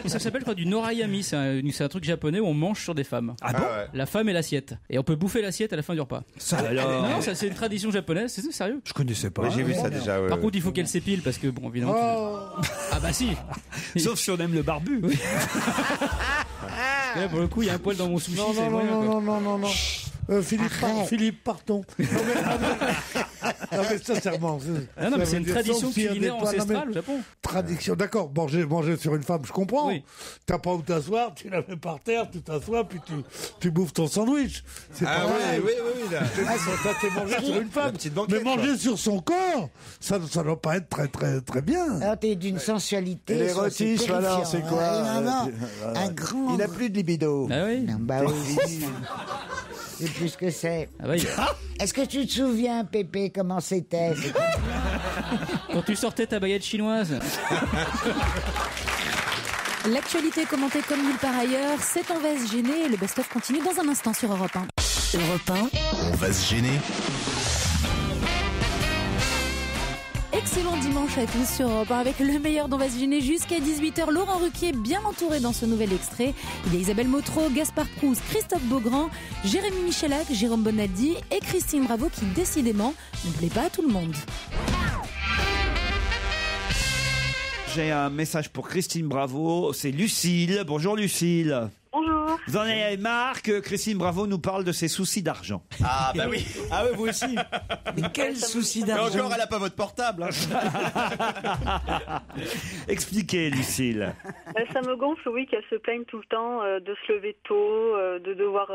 Ça s'appelle quoi, du norayami. C'est un truc japonais où on mange sur des femmes. Ah bon? La femme et l'assiette. Et on peut bouffer l'assiette à la fin du repas. Ça alors. Non, ça c'est une tradition japonaise, c'est sérieux. Je connaissais pas. J'ai vu ça déjà. Par contre, il faut qu'elle s'épile parce que, bon, évidemment. Ah bah si. Sauf si on aime le barbu. Oui. Là, pour le coup, il y a un poil dans mon sushi. c'est moyen, quoi. Non. Philippe, partons. Non, mais sincèrement. Ah non, mais c'est une tradition culinaire ancestrale au Japon. Tradition, d'accord. Manger sur une femme, je comprends. Oui. T'as pas où t'asseoir, tu la mets par terre, tu t'assois, puis tu bouffes ton sandwich. C'est pas vrai. Oui. Là. Ça, c'est manger sur une femme. Mais manger sur son corps, ça doit pas être très, très, très bien. Alors, t'es d'une sensualité. Les rôtisses, alors, c'est quoi? Un grand. Il n'a plus de libido. Ah oui. Non, bah oui. C'est plus ce que c'est. Ah bah, Est-ce que tu te souviens, Pépé, comment c'était? quand tu sortais ta baguette chinoise. L'actualité commentée comme nulle part ailleurs, c'est On va se gêner et le best-of continue dans un instant sur Europe 1. Europe 1. On va se gêner. Excellent dimanche à tous sur Europe 1 avec le meilleur d'On va se gêner jusqu'à 18h. Laurent Ruquier bien entouré dans ce nouvel extrait. Il y a Isabelle Motro, Gaspard Proust, Christophe Beaugrand, Jérémy Michalak, Jérôme Bonaldi et Christine Bravo qui décidément ne plaît pas à tout le monde. J'ai un message pour Christine Bravo. C'est Lucille. Bonjour Lucille. Bonjour. Vous en avez marre que Christine Bravo nous parle de ses soucis d'argent. Ah bah oui. Ah ouais, vous aussi. Mais quel souci Mais d'argent. encore, elle a pas votre portable. Expliquez Lucille. Ça me gonfle, oui, qu'elle se plaigne tout le temps de se lever tôt, de devoir...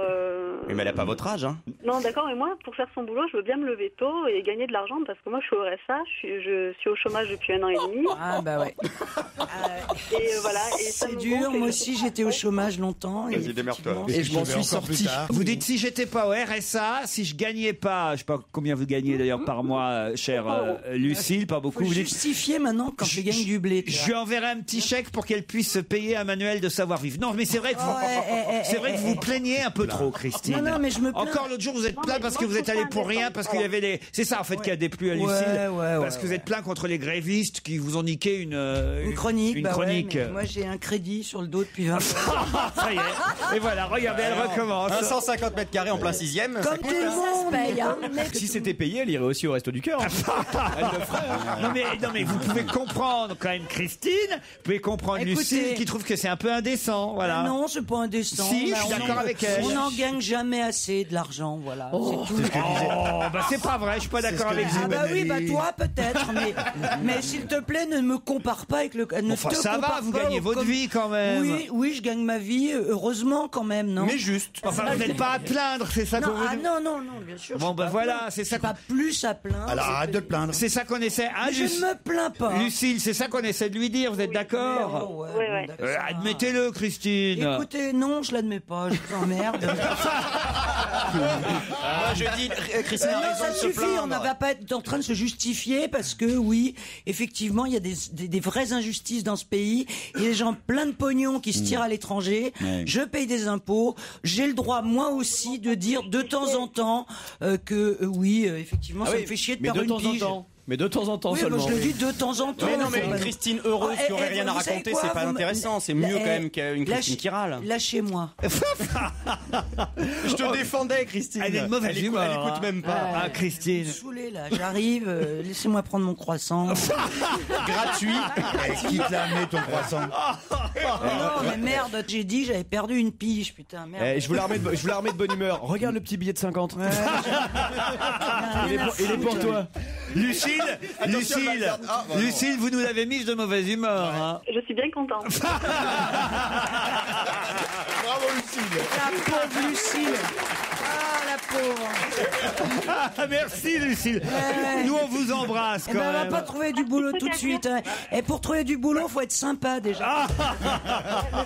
Oui, mais elle a pas votre âge, hein. Non, d'accord, mais moi, pour faire son boulot, je veux bien me lever tôt et gagner de l'argent parce que moi, je suis au RSA, je suis au chômage depuis 1 an et demi. Ah bah ouais. Et voilà. Et ça C'est me dur, gonfle, moi et aussi j'étais au chômage longtemps. Vas-y, démerde-toi. Et je m'en suis sorti. Vous dites si j'étais pas au RSA, si je gagnais pas, je sais pas combien vous gagnez d'ailleurs par mois, chère Lucille, pas beaucoup. Faut Vous dites, justifier maintenant quand tu gagnes du blé. tu je vois. lui enverrai un petit chèque pour qu'elle puisse se payer un manuel de savoir-vivre. Non, mais c'est vrai que vous vous plaignez un peu trop, Christine. Non, mais je me plains. Encore l'autre jour, vous êtes plaint parce que vous êtes allé pour rien, parce qu'il y avait les. C'est ça en fait qui a déplu à Lucille. Parce que vous êtes plaint contre les grévistes qui vous ont niqué une Une chronique. Une bah ouais, chronique. mais moi j'ai un crédit sur le dos depuis 20 ans. Ça y est. Et voilà, regardez, elle recommence. 150 mètres carrés en plein 6e. Comme tout le monde, paye. Hein. Si c'était payé, elle irait aussi au Resto du Cœur. Elle le ferait. Hein. Non mais vous pouvez comprendre quand même Christine, vous pouvez comprendre Écoutez, Lucille qui trouve que c'est un peu indécent, voilà. Non, c'est pas indécent. Si, je suis d'accord avec elle. On n'en gagne jamais assez de l'argent, voilà. Oh, c'est tout. Bah c'est pas vrai, je suis pas d'accord avec vous. Ah bah oui, bah toi peut-être, mais s'il te plaît, ne me compare pas avec le. Enfin ça va, vous gagnez votre vie quand même. Oui, je gagne ma vie, heureusement quand même, non. Mais juste. Enfin, vous n'êtes pas à plaindre, c'est ça qu'on vous dit. Non, bien sûr. Bon, ben voilà, c'est ça. Pas plus à plaindre. Alors arrête de te plaindre. C'est ça qu'on essaie. Mais je ne me plains pas. Lucille, c'est ça qu'on essaie de lui dire, vous êtes d'accord? Ouais. Admettez-le, Christine. Écoutez, non, je l'admets pas, je vous emmerde. Moi, je dis, Christine a raison ça de se suffit, plaindre. on ne va pas être en train de se justifier parce que oui, effectivement, il y a des vraies injustices dans ce pays. Il y a des gens plein de pognon qui se tirent à l'étranger. Ouais. Je paye des impôts. J'ai le droit, moi aussi, de dire de temps en temps que oui, effectivement, ça me fait chier de perdre une pige. Mais de temps en temps Oui, seulement. je le dis de temps en temps. Mais non, mais une Christine heureuse qui aurait rien à vous savez raconter, quoi, c'est pas vous me- intéressant. C'est mieux quand même qu'une Christine qui râle. Lâchez-moi. Je te défendais, Christine. Elle est de mauvaise humeur. Elle écoute même pas. Ah, Christine. Je suis saoulé là, j'arrive, laissez-moi prendre mon croissant. Gratuit. Qui te l'a amené ton croissant? Non, mais merde, j'ai dit, j'avais perdu une pige, putain, merde. Je vous la remets de bonne humeur. Regarde le petit billet de 50. Il est pour toi. Lucille, Lucille, vous nous l'avez mise de mauvaise humeur. Hein. Je suis bien contente. Bravo Lucille. La pauvre Lucille. Ah, la pauvre. Ah, merci Lucille. Nous on vous embrasse Eh quand ben, on va même. pas trouver du boulot tout de suite. Hein. Et pour trouver du boulot, faut être sympa déjà.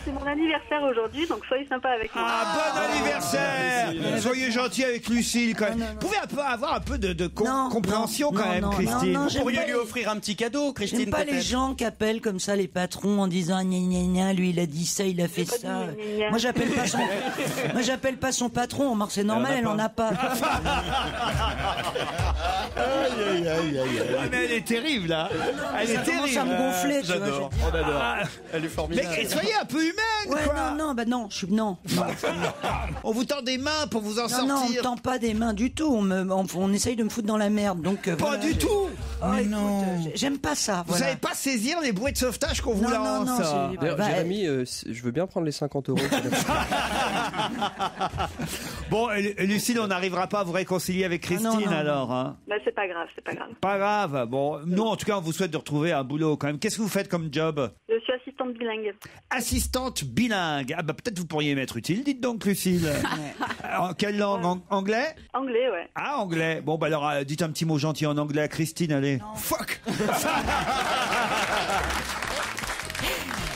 C'est mon anniversaire aujourd'hui, donc soyez sympa avec moi. Ah, bon anniversaire. Soyez gentil avec Lucille quand même. Vous pouvez avoir un peu de compréhension quand même, Christine. Vous pourriez lui offrir un petit cadeau, Christine. J'aime pas les peut-être. gens qui appellent comme ça les patrons en disant gna gna gna, lui il a dit ça, il a fait ça. Moi j'appelle pas son patron, Marc, c'est normal, elle en a pas. Ah, mais elle est terrible là. Elle Ça est commence terrible. à me gonfler, tu vois. J'adore, on adore. Elle est formidable. Mais soyez un peu humaine, Ouais, quoi. non, non. On vous tend des mains pour vous en Non, on me sortir. tend pas des mains du tout. On essaye de me foutre dans la merde. Donc, Pas voilà. du tout. Oh, écoute, j'aime pas ça. Vous Voilà. savez pas saisir les bouées de sauvetage qu'on vous Non, lance. non, c'est- D'ailleurs, Bah, Jérémy, je veux bien prendre les 50 €. Bon, Lucille, on n'arrivera pas à vous réconcilier avec Christine non. alors. Hein. Bah, c'est pas grave, c'est pas grave. Pas grave. Bon, nous en tout cas, on vous souhaite de retrouver un boulot quand même. Qu'est-ce que vous faites comme job? Je suis assistante bilingue. Assistante bilingue. Ah bah peut-être vous pourriez m'être utile. Dites donc, Lucille. En quelle langue? Anglais? Anglais, ouais. Ah, anglais. Bon, bah alors, dites un petit mot gentil en anglais à Christine, allez. Fuck.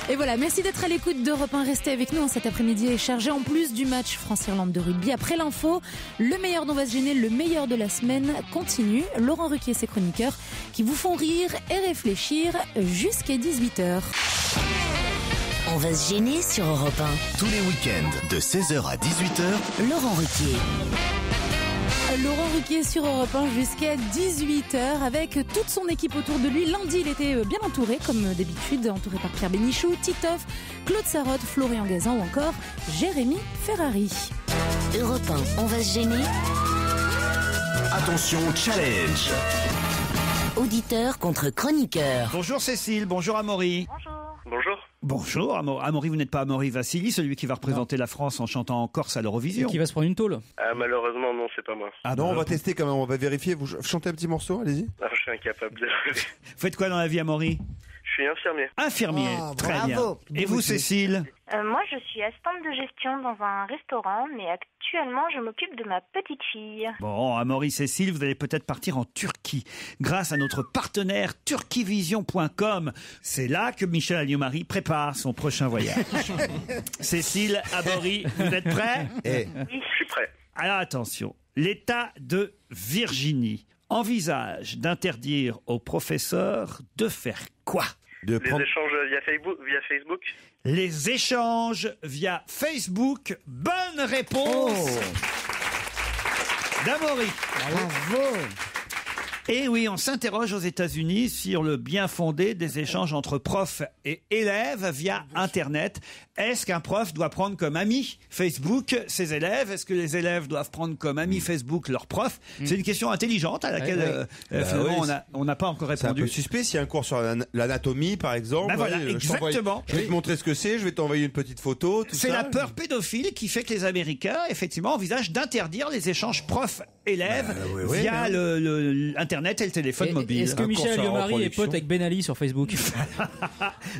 Et voilà, merci d'être à l'écoute d'Europe 1. Restez avec nous. Cet après-midi est chargé en plus du match France-Irlande de rugby. Après l'info, le meilleur dont va se gêner, le meilleur de la semaine continue. Laurent Ruquier et ses chroniqueurs qui vous font rire et réfléchir jusqu'à 18h. On va se gêner sur Europe 1. Tous les week-ends de 16h à 18h, Laurent Ruquier. Laurent Ruquier sur Europe 1 jusqu'à 18h avec toute son équipe autour de lui. Lundi, il était bien entouré, comme d'habitude, entouré par Pierre Bénichou, Titoff, Claude Sarraute, Florian Gazan ou encore Jérémy Ferrari. Europe 1, on va se gêner. attention, challenge. Auditeur contre chroniqueur. Bonjour Cécile, bonjour Amaury. Bonjour. Bonjour Amaury, vous n'êtes pas Amaury Vassili, celui qui va représenter la France en chantant en Corse à l'Eurovision. Qui va se prendre une tôle. Ah, malheureusement, non, c'est pas moi. Ah non, on va tester quand même, on va vérifier. Vous chantez un petit morceau, allez-y. Ah, je suis incapable de. Vous faites quoi dans la vie Amaury? Je suis infirmier. Infirmier, très bravo. bien. Et vous Cécile? Moi, je suis assistante de gestion dans un restaurant, mais actuellement, je m'occupe de ma petite fille. Bon, Amaury, Cécile, vous allez peut-être partir en Turquie grâce à notre partenaire turquivision.com. C'est là que Michel Alliot-Marie prépare son prochain voyage. Cécile, Amaury, vous êtes prêts? Oui, je suis prêt. Alors attention, l'État de Virginie envisage d'interdire aux professeurs de faire quoi? Les échanges via Facebook. Les échanges via Facebook. Bonne réponse d'Amaury. Bravo. Et oui, on s'interroge aux États-Unis sur le bien fondé des échanges entre profs et élèves via Internet. Est-ce qu'un prof doit prendre comme ami Facebook ses élèves? Est-ce que les élèves doivent prendre comme ami Facebook leurs profs? C'est une question intelligente à laquelle finalement on n'a pas encore répondu. C'est un peu suspect s'il y a un cours sur l'anatomie, par exemple. Ben voilà, exactement. Je vais te montrer ce que c'est, je vais t'envoyer une petite photo. C'est la peur pédophile qui fait que les Américains, effectivement, envisagent d'interdire les échanges profs-élèves via le Internet et le téléphone mobile. Est-ce que Michel Alliot-Marie est pote avec Ben Ali sur Facebook?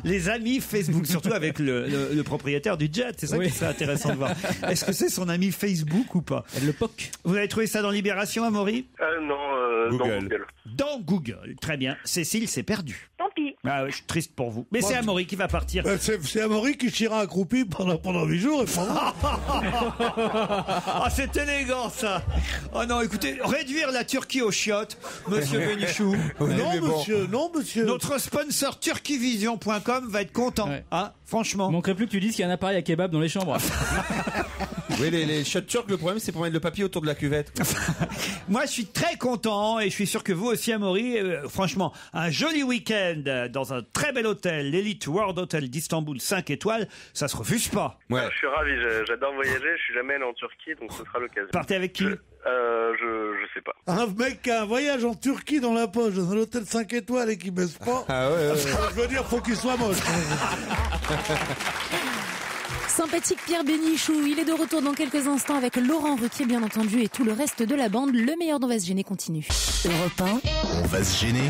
Les amis Facebook, surtout avec le propriétaire du jet, c'est ça qui serait intéressant de voir. Est-ce que c'est son ami Facebook ou pas? Le POC. Vous avez trouvé ça dans Libération, Amaury? Non, dans Google. Dans Google, très bien. Cécile s'est perdue. Tant pis. Ah oui, je suis triste pour vous. Mais c'est Amaury qui va partir. C'est Amaury qui chira accroupi pendant 8 jours. Et Ah, c'est élégant ça. Oh non, écoutez, réduire la Turquie aux chiottes, monsieur Bénichou. Non, monsieur. Notre sponsor turquivision.com va être content. Hein, franchement. Il manquerait plus que tu dises qu'il y a un appareil à kebab dans les chambres. Oui, les shots turcs, le problème c'est pour mettre le papier autour de la cuvette. Moi, je suis très content et je suis sûr que vous aussi, Amaury. Franchement, un joli week-end dans un très bel hôtel, l'Elite World Hotel d'Istanbul 5 étoiles, ça se refuse pas. Ouais. Je suis ravi, j'adore voyager, je suis jamais allé en Turquie, donc ce sera l'occasion. Partez avec qui? Je sais pas. Un mec qui a un voyage en Turquie dans la poche, dans un hôtel 5 étoiles et qui baisse pas. Je veux dire, faut qu'il soit moche. Sympathique Pierre Bénichou, il est de retour dans quelques instants avec Laurent Ruquier bien entendu et tout le reste de la bande. Le meilleur d'On va se gêner continue. Europe 1, on va se gêner.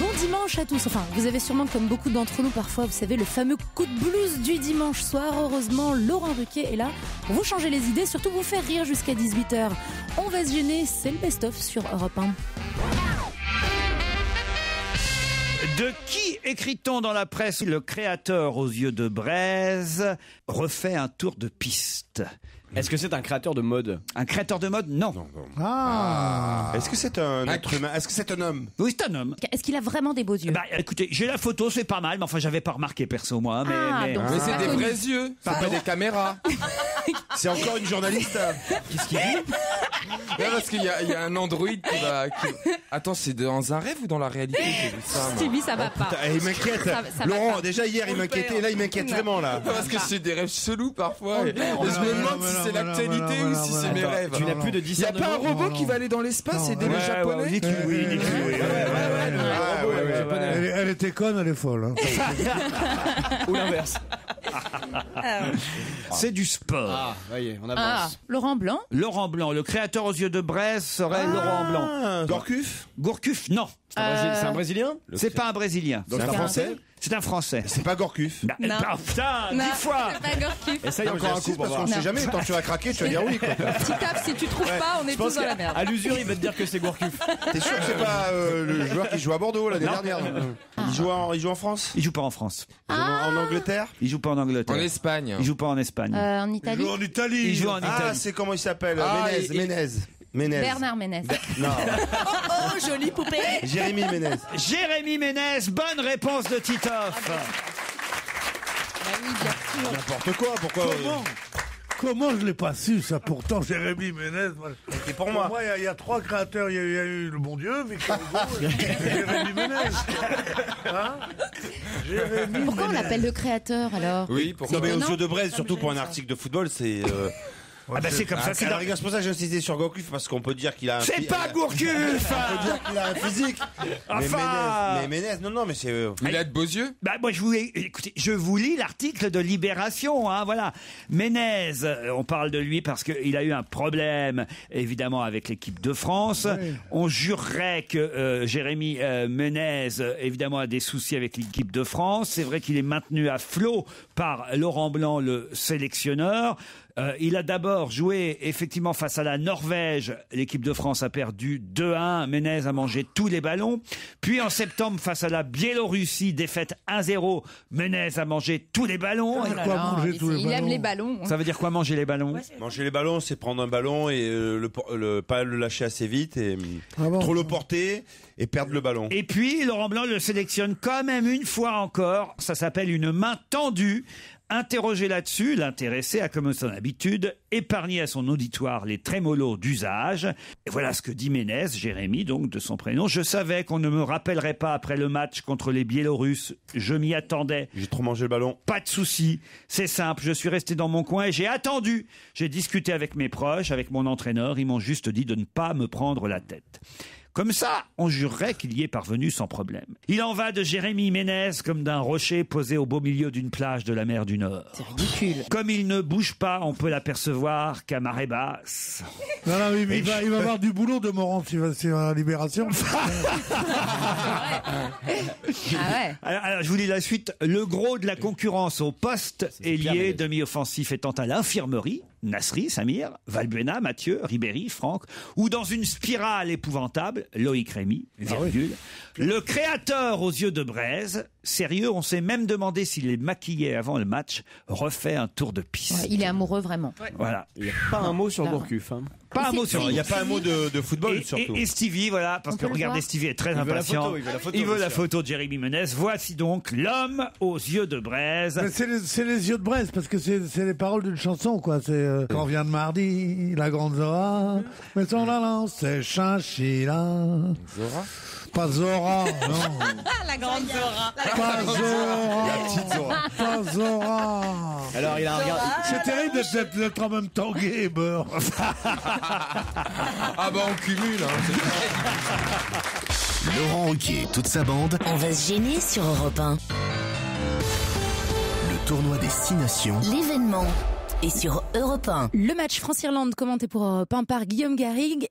Bon dimanche à tous. Enfin, vous avez sûrement, comme beaucoup d'entre nous parfois, vous savez, le fameux coup de blues du dimanche soir. Heureusement, Laurent Ruquier est là pour vous changer les idées, surtout vous faire rire jusqu'à 18h. On va se gêner, c'est le best-of sur Europe 1. De qui écrit-on dans la presse? Le créateur aux yeux de braise refait un tour de piste. Est-ce que c'est un créateur de mode? Un créateur de mode? Non. Est-ce que c'est un être humain? Est-ce que c'est un homme? Oui, c'est un homme. Est-ce qu'il a vraiment des beaux yeux? Bah, écoutez, j'ai la photo, c'est pas mal, mais enfin, j'avais pas remarqué perso, moi. Mais c'est des vrais yeux, c'est pas des caméras. C'est encore une journaliste. Qu'est-ce qu'il dit? Non, parce qu'il y a un androïde qui va... Attends, c'est dans un rêve ou dans la réalité? Stevie, ça va pas. Il m'inquiète. Ça Laurent, déjà hier, il m'inquiétait, là, il m'inquiète vraiment, là. Parce que j'ai des rêves chelous parfois. Et je me demande si c'est l'actualité ou si c'est mes rêves. Tu n'as plus de discernement. Il n'y a pas un robot qui va aller dans l'espace et aider les Japonais? Elle était conne, elle est folle. Ou l'inverse. C'est du sport. Ah, voyez, on avance. Laurent Blanc. Laurent Blanc, le créateur aux yeux de braise serait Laurent Blanc. Gourcuff? Gourcuff, non. C'est un Brésilien? C'est pas un Brésilien. C'est un Français? C'est un Français. C'est pas Gourcuff? Non. Putain, 10 fois. C'est pas Gourcuff. Essaye encore un coup pour parce voir. qu'on sait jamais, tant que tu vas craquer, tu vas dire oui, quoi. Petit taf, si tu trouves pas, on est tous dans la merde. À l'usure, il va te dire que c'est Gourcuff. T'es sûr que c'est pas le joueur qui joue à Bordeaux l'année dernière? Il joue en France? Il joue pas en France. En Angleterre? Il joue pas en Angleterre. En Espagne. Il joue pas en Espagne. En Italie. Il joue en Italie. Il joue en Italie. Ah, c'est comment il s'appelle? Ménez. Bernard Ménez. Non. Oh, jolie poupée. Jérémy Ménez. Jérémy Ménez, bonne réponse de Titoff. N'importe quoi, pourquoi? Comment je l'ai pas su, ça, pourtant, Jérémy Ménez? C'est pour moi. Il y a 3 créateurs. Il y a eu le bon Dieu, Victor Hugo, et Jérémy Ménez. Hein? Jérémy Pourquoi on Ménez. l'appelle le créateur alors? Oui, pourquoi? Mais aux yeux de braise, surtout pour un article de football, c'est... Ah bah c'est comme ça, c'est c'est pour ça que j'ai insisté sur Gourcuff, parce qu'on peut dire qu'il a un... C'est pas Gourcuff. On peut dire qu'il a un physique. Enfin. Mais Ménez, non, mais c'est... Il a de beaux yeux? Bah moi écoutez, je vous lis l'article de Libération, hein, voilà. Ménez, on parle de lui parce qu'il a eu un problème, évidemment, avec l'équipe de France. Oui. On jurerait que Jérémy Ménez, évidemment, a des soucis avec l'équipe de France. C'est vrai qu'il est maintenu à flot par Laurent Blanc, le sélectionneur. Il a d'abord joué effectivement face à la Norvège. L'équipe de France a perdu 2-1. Ménez a mangé tous les ballons. Puis en septembre, face à la Biélorussie, défaite 1-0. Ménez a mangé tous les ballons. Il aime les ballons. Ça veut dire quoi, manger les ballons? Manger les ballons, c'est prendre un ballon et pas le lâcher assez vite et trop le porter et perdre le ballon. Et puis, Laurent Blanc le sélectionne quand même une fois encore. Ça s'appelle une main tendue. Interrogé là-dessus, l'intéressé a comme son habitude épargner à son auditoire les trémolos d'usage. Et voilà ce que dit Ménez, Jérémy, donc de son prénom. Je savais qu'on ne me rappellerait pas après le match contre les Biélorusses. Je m'y attendais. J'ai trop mangé le ballon. Pas de souci. C'est simple. Je suis resté dans mon coin et j'ai attendu. J'ai discuté avec mes proches, avec mon entraîneur. Ils m'ont juste dit de ne pas me prendre la tête. Comme ça, on jurerait qu'il y est parvenu sans problème. Il en va de Jérémy Ménez comme d'un rocher posé au beau milieu d'une plage de la mer du Nord. C'est ridicule. Comme il ne bouge pas, on peut l'apercevoir qu'à marée basse. Non, oui, mais il va avoir du boulot de Morand s'il va à la Libération. Alors, je vous lis la suite. Le gros de la concurrence au poste ailier demi-offensif étant à l'infirmerie, Nasri, Samir, Valbuena, Mathieu, Ribéry, Franck, ou dans une spirale épouvantable, Loïc Rémy, virgule. Le créateur aux yeux de braise, sérieux, on s'est même demandé s'il est maquillé avant le match, refait un tour de piste. Ouais, il est amoureux vraiment. Voilà. Il n'y a pas un mot sur Gourcuff. Hein. Pas un mot sur. Il n'y a pas un mot de football surtout. Et Stevie, voilà, parce que regardez, Stevie est très impatient. Il veut la photo de Jérémy Ménez. Voici donc l'homme aux yeux de braise. C'est les yeux de braise parce que c'est les paroles d'une chanson, quoi. C'est quand vient de mardi, la grande Zora, mais son allant, c'est Chinchilla. Zora. Pas Zora, non. La grande Zora. Pas Zora. La petite Zora. Pas Zora. Alors il a regardé. C'est terrible d'être en même temps gay et beurre. Ah bah on cumule. Laurent Ruquier et toute sa bande. On va se gêner sur Europe 1. Le tournoi des 6 nations. L'événement est sur Europe 1. Le match France-Irlande commenté pour Europe 1 par Guillaume Garrigue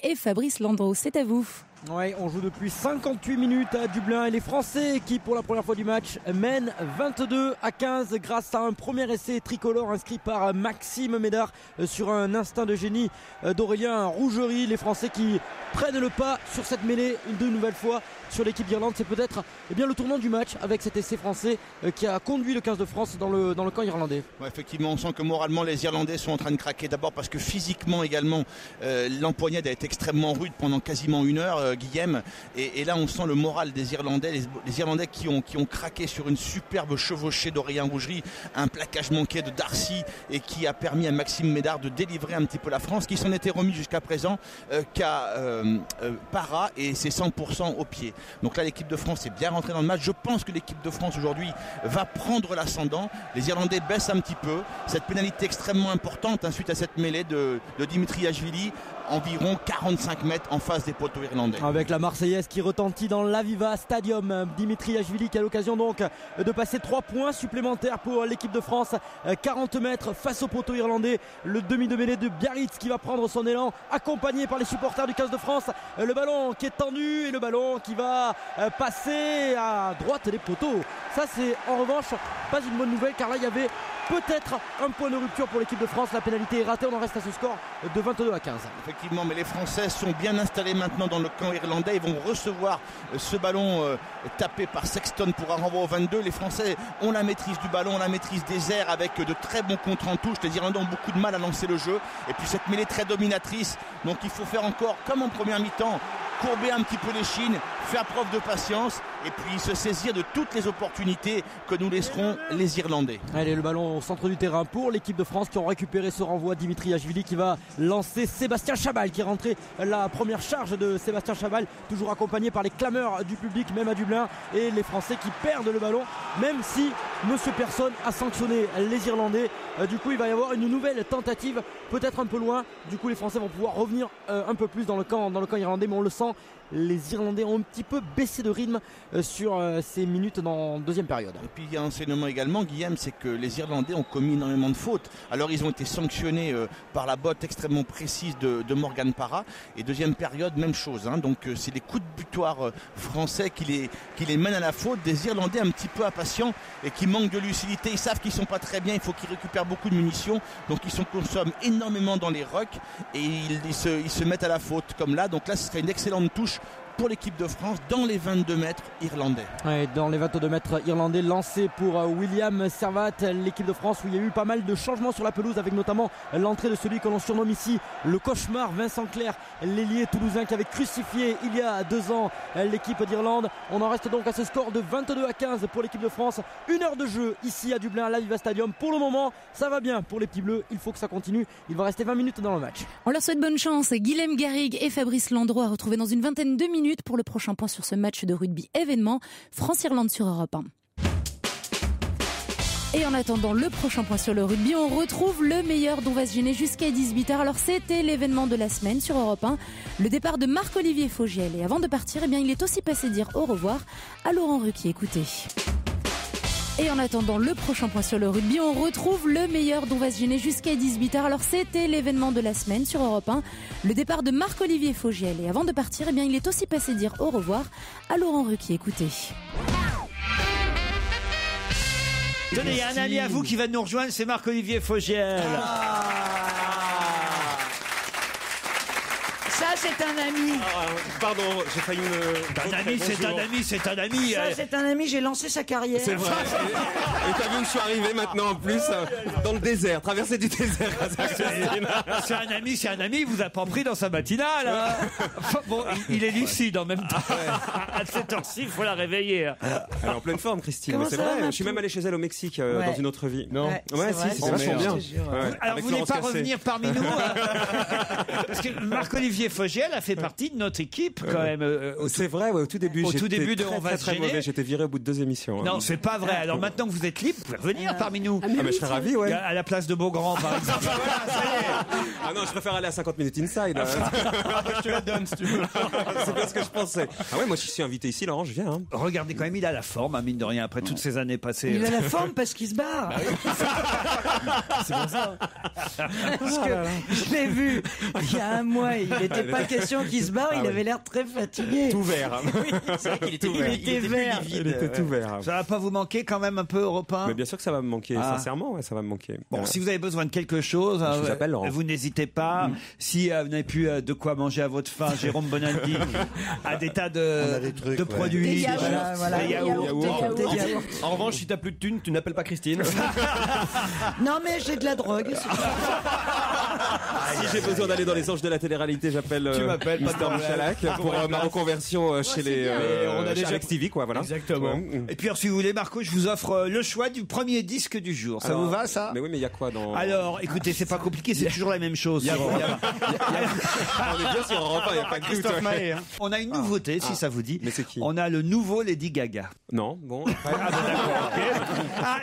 et Fabrice Landreau. C'est à vous. Ouais, on joue depuis 58 minutes à Dublin et les Français qui pour la première fois du match mènent 22-15 grâce à un premier essai tricolore inscrit par Maxime Médard sur un instinct de génie d'Aurélien Rougerie. Les Français qui prennent le pas sur cette mêlée de nouvelle fois sur l'équipe d'Irlande. C'est peut-être le tournant du match avec cet essai français qui a conduit le 15 de France dans le camp irlandais. Ouais, effectivement, on sent que moralement les Irlandais sont en train de craquer. D'abord parce que physiquement également l'empoignade a été extrêmement rude pendant quasiment une heure. Guillaume, et là on sent le moral des Irlandais, les Irlandais qui ont craqué sur une superbe chevauchée d'Aurélien Rougerie, un plaquage manqué de Darcy et qui a permis à Maxime Médard de délivrer un petit peu la France, qui s'en était remis jusqu'à présent qu'à Para et c'est 100% au pied. Donc là l'équipe de France est bien rentrée dans le match. Je pense que l'équipe de France aujourd'hui va prendre l'ascendant. Les Irlandais baissent un petit peu. Cette pénalité extrêmement importante suite à cette mêlée de Dimitriashvili, environ 45 mètres en face des poteaux irlandais. Avec la Marseillaise qui retentit dans l'Aviva Stadium. Dimitriashvili qui a l'occasion donc de passer 3 points supplémentaires pour l'équipe de France. 40 mètres face au poteau irlandais. Le demi de mêlée de Biarritz qui va prendre son élan, accompagné par les supporters du 15 de France. Le ballon qui est tendu et le ballon qui va passer à droite des poteaux. Ça c'est en revanche pas une bonne nouvelle car là il y avait peut-être un point de rupture pour l'équipe de France. La pénalité est ratée, on en reste à ce score de 22-15. Effectivement, mais les Français sont bien installés maintenant dans le camp irlandais. Ils vont recevoir ce ballon tapé par Sexton pour un renvoi au 22. Les Français ont la maîtrise du ballon, ont la maîtrise des airs avec de très bons contres en touche. Les Irlandais ont beaucoup de mal à lancer le jeu. Et puis cette mêlée très dominatrice. Donc il faut faire encore comme en première mi-temps, courber un petit peu les chines, faire preuve de patience et puis se saisir de toutes les opportunités que nous laisseront les Irlandais. Allez, le ballon au centre du terrain pour l'équipe de France qui ont récupéré ce renvoi. Dimitriashvili qui va lancer Sébastien Chabal qui est rentré la première charge de Sébastien Chabal, toujours accompagné par les clameurs du public même à Dublin, et les Français qui perdent le ballon même si Monsieur Personne a sanctionné les Irlandais. Du coup il va y avoir une nouvelle tentative, peut-être un peu loin. Du coup les Français vont pouvoir revenir un peu plus dans le camp irlandais, mais on le sent, les Irlandais ont un petit peu baissé de rythme sur ces minutes dans deuxième période. Et puis il y a un enseignement également, Guillaume, c'est que les Irlandais ont commis énormément de fautes. Alors ils ont été sanctionnés par la botte extrêmement précise de Morgan Parra. Et deuxième période, même chose. Donc c'est les coups de butoir français qui les mènent à la faute. Des Irlandais un petit peu impatients et qui manquent de lucidité. Ils savent qu'ils sont pas très bien, il faut qu'ils récupèrent beaucoup de munitions. Donc ils consomment énormément dans les rucks et ils se mettent à la faute comme là. Donc là ce serait une excellente touche pour l'équipe de France dans les 22 mètres irlandais. Ouais, dans les 22 mètres irlandais, lancé pour William Servat, l'équipe de France où il y a eu pas mal de changements sur la pelouse, avec notamment l'entrée de celui que l'on surnomme ici le cauchemar, Vincent Clerc, l'ailier toulousain qui avait crucifié il y a 2 ans l'équipe d'Irlande. On en reste donc à ce score de 22-15 pour l'équipe de France. 1 heure de jeu ici à Dublin, à l'Aviva Stadium. Pour le moment, ça va bien pour les petits bleus. Il faut que ça continue. Il va rester 20 minutes dans le match. On leur souhaite bonne chance. Guilhem Garrigue et Fabrice Landreau à retrouver dans une vingtaine de minutes pour le prochain point sur ce match de rugby événement France-Irlande sur Europe 1. Et en attendant le prochain point sur le rugby, on retrouve le meilleur dont va se gêner jusqu'à 18h. Alors c'était l'événement de la semaine sur Europe 1, le départ de Marc-Olivier Fogiel. Et avant de partir, il est aussi passé dire au revoir à Laurent Ruquier. Écoutez. Et en attendant le prochain point sur le rugby, on retrouve le meilleur dont va se gêner jusqu'à 18h. Alors c'était l'événement de la semaine sur Europe 1, le départ de Marc-Olivier Fogiel. Et avant de partir, il est aussi passé dire au revoir à Laurent Ruquier. Écoutez. Tenez, il y a un ami à vous qui va nous rejoindre, c'est Marc-Olivier Fogiel. Ça, c'est un ami. Pardon, j'ai failli me... Un ami, c'est un ami, c'est un ami. Ça, c'est un ami, j'ai lancé sa carrière. C'est vrai. Et t'as vu où je suis arrivé maintenant en plus dans le désert, traversée du désert. C'est un ami, il vous a pas pris dans sa matinale. Hein. Enfin, bon, il est lucide en même temps. À cette heure-ci, il faut la réveiller. Elle est en pleine forme, Christine. Comment Mais c'est ça vrai, va, je suis même allé chez elle au Mexique dans une autre vie. Non. Ouais, si, c'est vachement bien. Alors, Avec vous voulez Florence pas Cassé. revenir parmi nous parce que Marc-Olivier Fogiel a fait partie de notre équipe quand même. C'est vrai, au tout début. Au tout début de très, On va très, se très gêner. mauvais. J'étais viré au bout de 2 émissions. Non, c'est pas vrai. Alors maintenant que vous êtes libre, vous pouvez revenir parmi nous. Ah, mais je serais ravi, ouais. À la place de Beaugrand, par exemple. Ah non, je préfère aller à 50 minutes inside. Je te la donne si tu veux. C'est pas ce que je pensais. Ah ouais, moi je suis invité ici, Laurent, je viens. Hein. Regardez quand même, il a la forme, hein, mine de rien, après toutes ces années passées. Il a la forme parce qu'il se barre. C'est pour ça. Parce que je l'ai vu il y a un mois, il n'était pas question qu'il se barre, il avait l'air très fatigué. Tout vert. Oui, c'est vrai qu'il était vert. Il était tout vert. Ça va pas vous manquer quand même un peu, Europe 1 Mais bien sûr que ça va me manquer, sincèrement, ouais, ça va me manquer. Bon, si vous avez besoin de quelque chose, je vous appelle, Laurent. vous n'hésitez pas. Si vous n'avez plus de quoi manger à votre faim, Jérôme Bonaldi a des tas de produits. Des yaourts. En revanche, si t'as plus de thunes, tu n'appelles pas Christine. Non, mais j'ai de la drogue. Si j'ai besoin d'aller dans les anges de la télé-réalité, j'appelle Tu m'appelles, pas de Mister problème. Michalak pour ma reconversion chez les on a déjà avec Stevie, quoi, voilà. Exactement. Ouais. Et puis, alors, si vous voulez, Marco, je vous offre le choix du premier disque du jour. Ça Alors, vous va, ça? Mais oui, mais il y a quoi dans... Alors, écoutez, c'est pas compliqué, c'est toujours la même chose. On est bien sur Europe 1, il n'y a pas de doute. Christophe Maé. On a une nouveauté, si ça vous dit. Mais c'est qui? On a le nouveau Lady Gaga. Non, bon.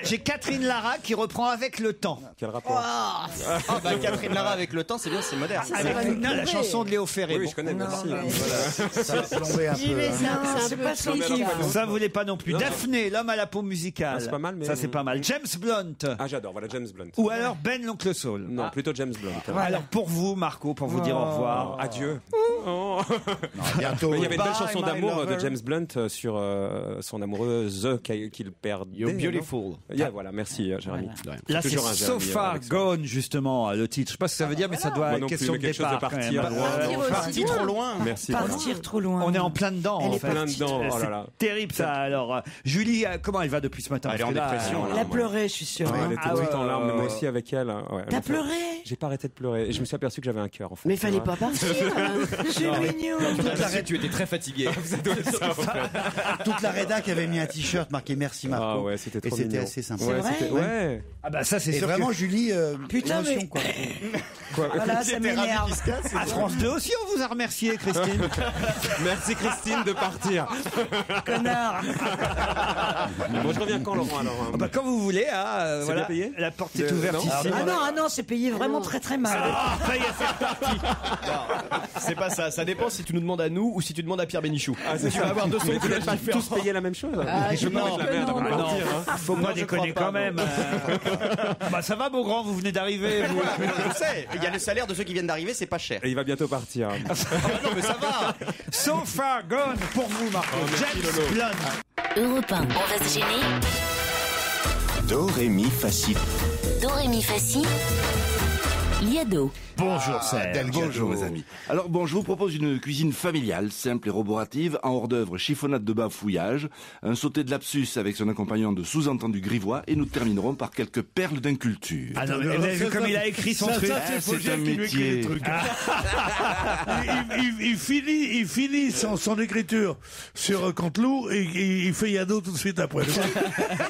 J'ai Catherine Lara qui reprend Avec le temps. Quel rapport? Catherine Lara avec le temps, c'est bien, c'est moderne. La chanson de Léo Ferré. Oui, Bon. je connais, merci. Ça va plomber un peu. C'est pas son kiff. Ça vous voulez pas non plus. Daphné, l'homme à la peau musicale. Ah, c'est pas mal, mais- Ça c'est pas mal. James Blunt. Ah, j'adore, voilà, James Blunt. Ou alors Ben l'oncle Saul. Non, plutôt James Blunt. Alors pour vous, Marco, pour vous dire au revoir. Adieu. Bientôt. Mais il y avait une belle Bye, chanson my d'amour lover. de James Blunt sur son amoureuse qu'il perdait. You're beautiful. Yeah, voilà, merci Jérémy. Là, c'est Toujours un So Jérémy, Far Alexandre. Gone, justement, le titre. Je sais pas ce que ça veut dire, mais ça doit Moi être non plus, question de mais quelque chose de départ. quand partir même. loin. Parti trop loin. Merci. Partir trop loin. On est en plein dedans, en fait. plein dedans, oh là là. C'est terrible, ça. Alors, Julie, comment elle va depuis ce matin? Elle est en Parce que là, dépression, elle- Elle a pleuré, je suis sûr. Elle était Ah tout ouais, en larmes, mais moi ouais. aussi avec elle. Ouais, T'as elle pleuré? J'ai pas arrêté de pleurer. Et je me suis aperçu que j'avais un cœur, en fait. Mais fallait pas partir. C'est mignon. Tu étais très fatigué. Toute la rédac avait mis un t-shirt marqué merci Marco. Ah ouais, c'était trop Et c'était mignon. assez sympa. Ouais, vrai c'était- ouais. Ah bah ça, c'est Et sûr vraiment, que... Julie, Putain, émotion, mais- quoi. Voilà, ça m'énerve. À France 2 aussi, on vous a remercié, Christine. Merci Christine de partir. Connard. Bon, je reviens quand, Laurent, alors Ah bah, quand vous voulez, C'est voilà, bien payé la porte est ouverte non ici. Ah non, c'est payé vraiment très très mal. Ah, ça y est, c'est reparti. C'est pas ça. Ça dépend si tu nous demandes à nous ou si tu demandes à Pierre Bénichou. c'est Tu vas avoir deux sons Vous n'êtes pas différents. tous payés la même chose. Ah, Je peux pas non, mettre la merde à non, vous le non. dire. Hein. Faut pas je déconner crois pas, quand même. Bah ça va, beau grand, vous venez d'arriver. vous. Je sais. Il y a le salaire de ceux qui viennent d'arriver, c'est pas cher. Et il va bientôt partir. Non mais ça va. So Far Gone pour vous, Marco. James Blunt. Europe 1. On va se gêner. Do, ré, mi, fa, si. Do, ré, mi, fa, si. Liado. Bonjour Serge. Bonjour mes amis. Alors bon, je vous propose une cuisine familiale, simple et roborative, en hors d'œuvre, chiffonnade de bafouillage, un sauté de lapsus avec son accompagnant de sous-entendus grivois, et nous terminerons par quelques perles d'inculture. Ah non, mais vous avez vu comme il a écrit son truc. C'est un métier. Il finit son écriture sur Canteloup et il fait Yado tout de suite après.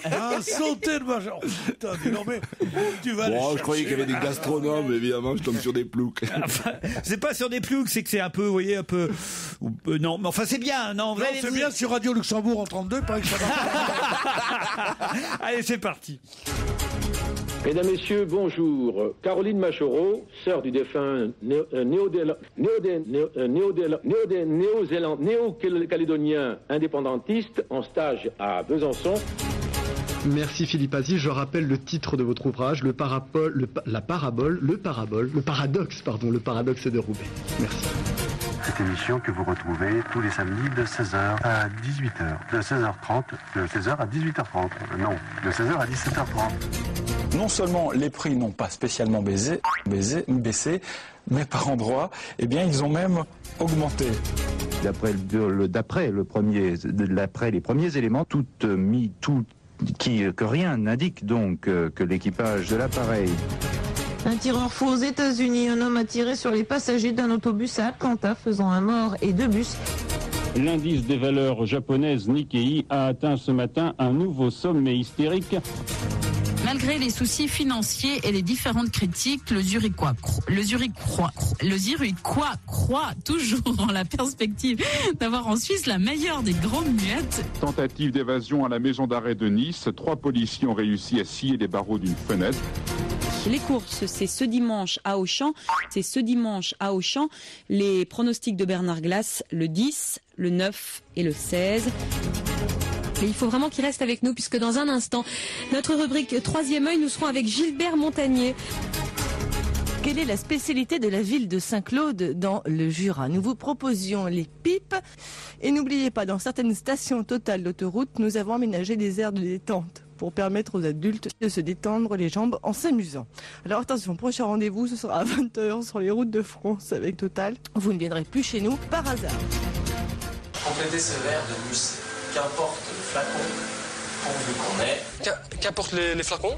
Un sauté de machin. Oh, putain, dis non mais tu vas aller Je croyais qu'il y avait des gastronomes, évidemment, je tombe sur des ploucs. Enfin, c'est pas sur des ploucs, c'est que c'est un peu, vous voyez, un peu... non, mais enfin c'est bien, non, c'est bien sur Radio Luxembourg en 32, pareil que ça va. Allez, c'est parti. Mesdames, Messieurs, bonjour. Caroline Machereau, sœur du défunt néo-calédonien indépendantiste en stage à Besançon. Merci Philippe Aziz. Je rappelle le titre de votre ouvrage, le paradoxe de Roubaix. Merci. Cette émission que vous retrouvez tous les samedis de 16h à 18h. De 16h30, de 16h à 18h30. Non, de 16h à 17h30. Non seulement les prix n'ont pas spécialement baissé, mais par endroits, eh bien, ils ont même augmenté. D'après les premiers éléments, que rien n'indique donc que l'équipage de l'appareil. Un tireur fou aux États-Unis, un homme a tiré sur les passagers d'un autobus à Atlanta, faisant un mort et 2 bus. L'indice des valeurs japonaises Nikkei a atteint ce matin un nouveau sommet hystérique. Malgré les soucis financiers et les différentes critiques, le Zurichois croit toujours en la perspective d'avoir en Suisse la meilleure des grandes muettes. Tentative d'évasion à la maison d'arrêt de Nice. 3 policiers ont réussi à scier les barreaux d'une fenêtre. Les courses, c'est ce dimanche à Auchan. Les pronostics de Bernard Glass, le 10, le 9 et le 16. Mais il faut vraiment qu'il reste avec nous puisque dans un instant, notre rubrique Troisième œil, nous serons avec Gilbert Montagnier. Quelle est la spécialité de la ville de Saint-Claude dans le Jura? Nous vous proposions les pipes. Et n'oubliez pas, dans certaines stations Total d'autoroute, nous avons aménagé des aires de détente pour permettre aux adultes de se détendre les jambes en s'amusant. Alors attention, prochain rendez-vous, ce sera à 20h sur les routes de France avec Total. Vous ne viendrez plus chez nous par hasard. Complétez ce verre de musset. Qu'importe le flacon, pourvu qu'on ait. Qu'importe les flacons,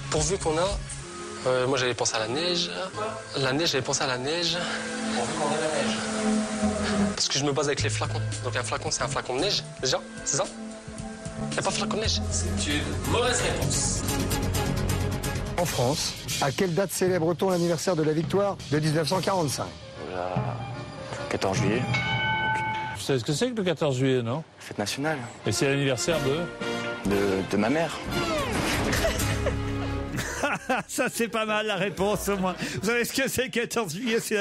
pourvu qu'on a. Moi j'avais pensé à la neige. J'avais pensé à la neige. Pourvu qu'on ait la neige. Parce que je me base avec les flacons. Donc un flacon, c'est un flacon de neige, déjà, c'est ça? Il n'y a pas de flacon de neige. C'est une mauvaise réponse. En France, à quelle date célèbre-t-on l'anniversaire de la victoire de 1945? 14 juillet. Vous savez ce que c'est que le 14 juillet, non? Fête nationale. Et c'est l'anniversaire de ma mère. Ça, c'est pas mal la réponse au moins. Vous savez ce que c'est le 14 juillet? C'est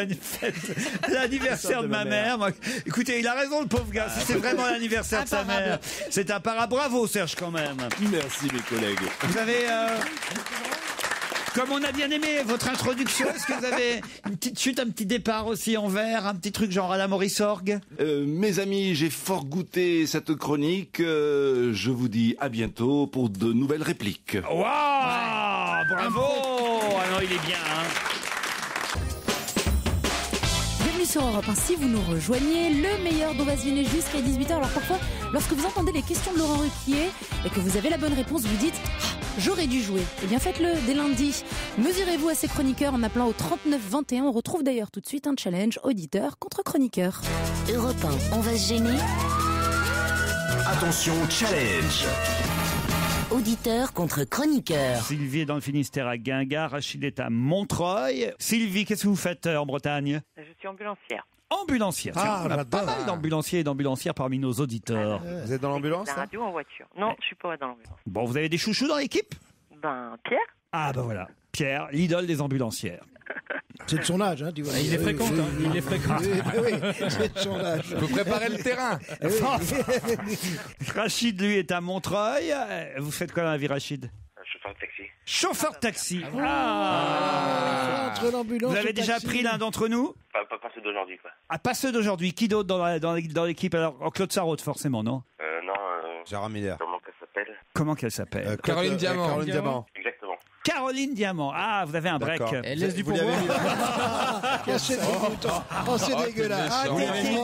l'anniversaire de ma mère. Moi, écoutez, il a raison le pauvre gars. Si c'est vraiment l'anniversaire de sa mère, c'est un bravo Serge quand même. Merci mes collègues. Vous avez... Comme on a bien aimé votre introduction, est-ce que vous avez une petite chute, un petit départ aussi en vers, un petit truc genre à la Maurice Orgue? Mes amis, j'ai fort goûté cette chronique. Je vous dis à bientôt pour de nouvelles répliques. Waouh, bravo. Ah non, il est bien. Bienvenue sur Europe 1. Si vous nous rejoignez, le meilleur dont va se venir jusqu'à 18h. Alors parfois, lorsque vous entendez les questions de Laurent Ruquier et que vous avez la bonne réponse, vous dites j'aurais dû jouer. Eh bien faites-le dès lundi. Mesurez-vous à ces chroniqueurs en appelant au 39 21. On retrouve d'ailleurs tout de suite un challenge auditeur contre chroniqueur. Europe 1, on va se gêner. Attention, challenge. Auditeur contre chroniqueur. Sylvie est dans le Finistère à Guingamp, Rachid est à Montreuil. Sylvie, qu'est-ce que vous faites en Bretagne? Je suis ambulancière. Ambulancière. Ah, on a pas mal d'ambulanciers et d'ambulancières parmi nos auditeurs. Vous êtes dans l'ambulance? La radio en voiture. Non, je suis pas dans l'ambulance. Bon, vous avez des chouchous dans l'équipe? Pierre. Ah ben voilà, Pierre, l'idole des ambulancières. C'est de son âge, hein, tu vois. Il est fréquent, il est fréquent. Oui, c'est de son âge. Vous préparez le terrain. Rachid, lui, est à Montreuil. Vous faites quoi dans la vie, Rachid? Chauffeur de taxi. Chauffeur de taxi. Entre l'ambulance Vous avez et le déjà taxi. pris l'un d'entre nous? Pas ceux d'aujourd'hui, quoi. Ah, pas ceux d'aujourd'hui. Qui d'autre dans l'équipe? Alors, Claude Sarraute, forcément, non? Non. Gérard Miller. Comment qu'elle s'appelle? Comment qu'elle s'appelle? Caroline Diamant. Caroline Diamant. Exactement. Caroline Diamant. Ah, vous avez un break. D'accord. Elle laisse du Vous lui avez pourboire. mis Cassez le bouton. Oh, c'est dégueulasse. Ah, Oh,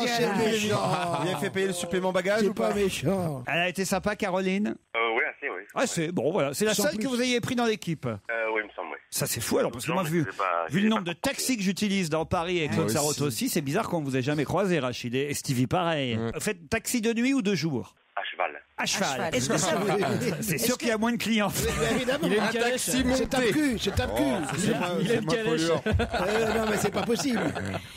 c'est méchant. Vous lui avez fait payer le supplément bagage C'est ou pas pas méchant. Elle a été sympa, Caroline. Oui, assez, oui. Ah, c'est bon, voilà. C'est la Sans seule plus. que vous ayez pris dans l'équipe. Oui, il me semble, oui. Ça, c'est fou alors, parce que moi, mais vu c'est pas- le c'est nombre pas de taxis que j'utilise dans Paris et Claude Moi Sarraute aussi, c'est bizarre qu'on vous ait jamais croisé, Rachid. Et Stevie, pareil. Faites taxi de nuit ou de jour? À cheval. À cheval. Est-ce que ça vous... C'est sûr qu'il y a moins de clients. Évidemment. Il est une Un calèche. taxi C'est monté. tape-cul, c'est tape-cul. Il a une calèche. Non, mais c'est pas possible.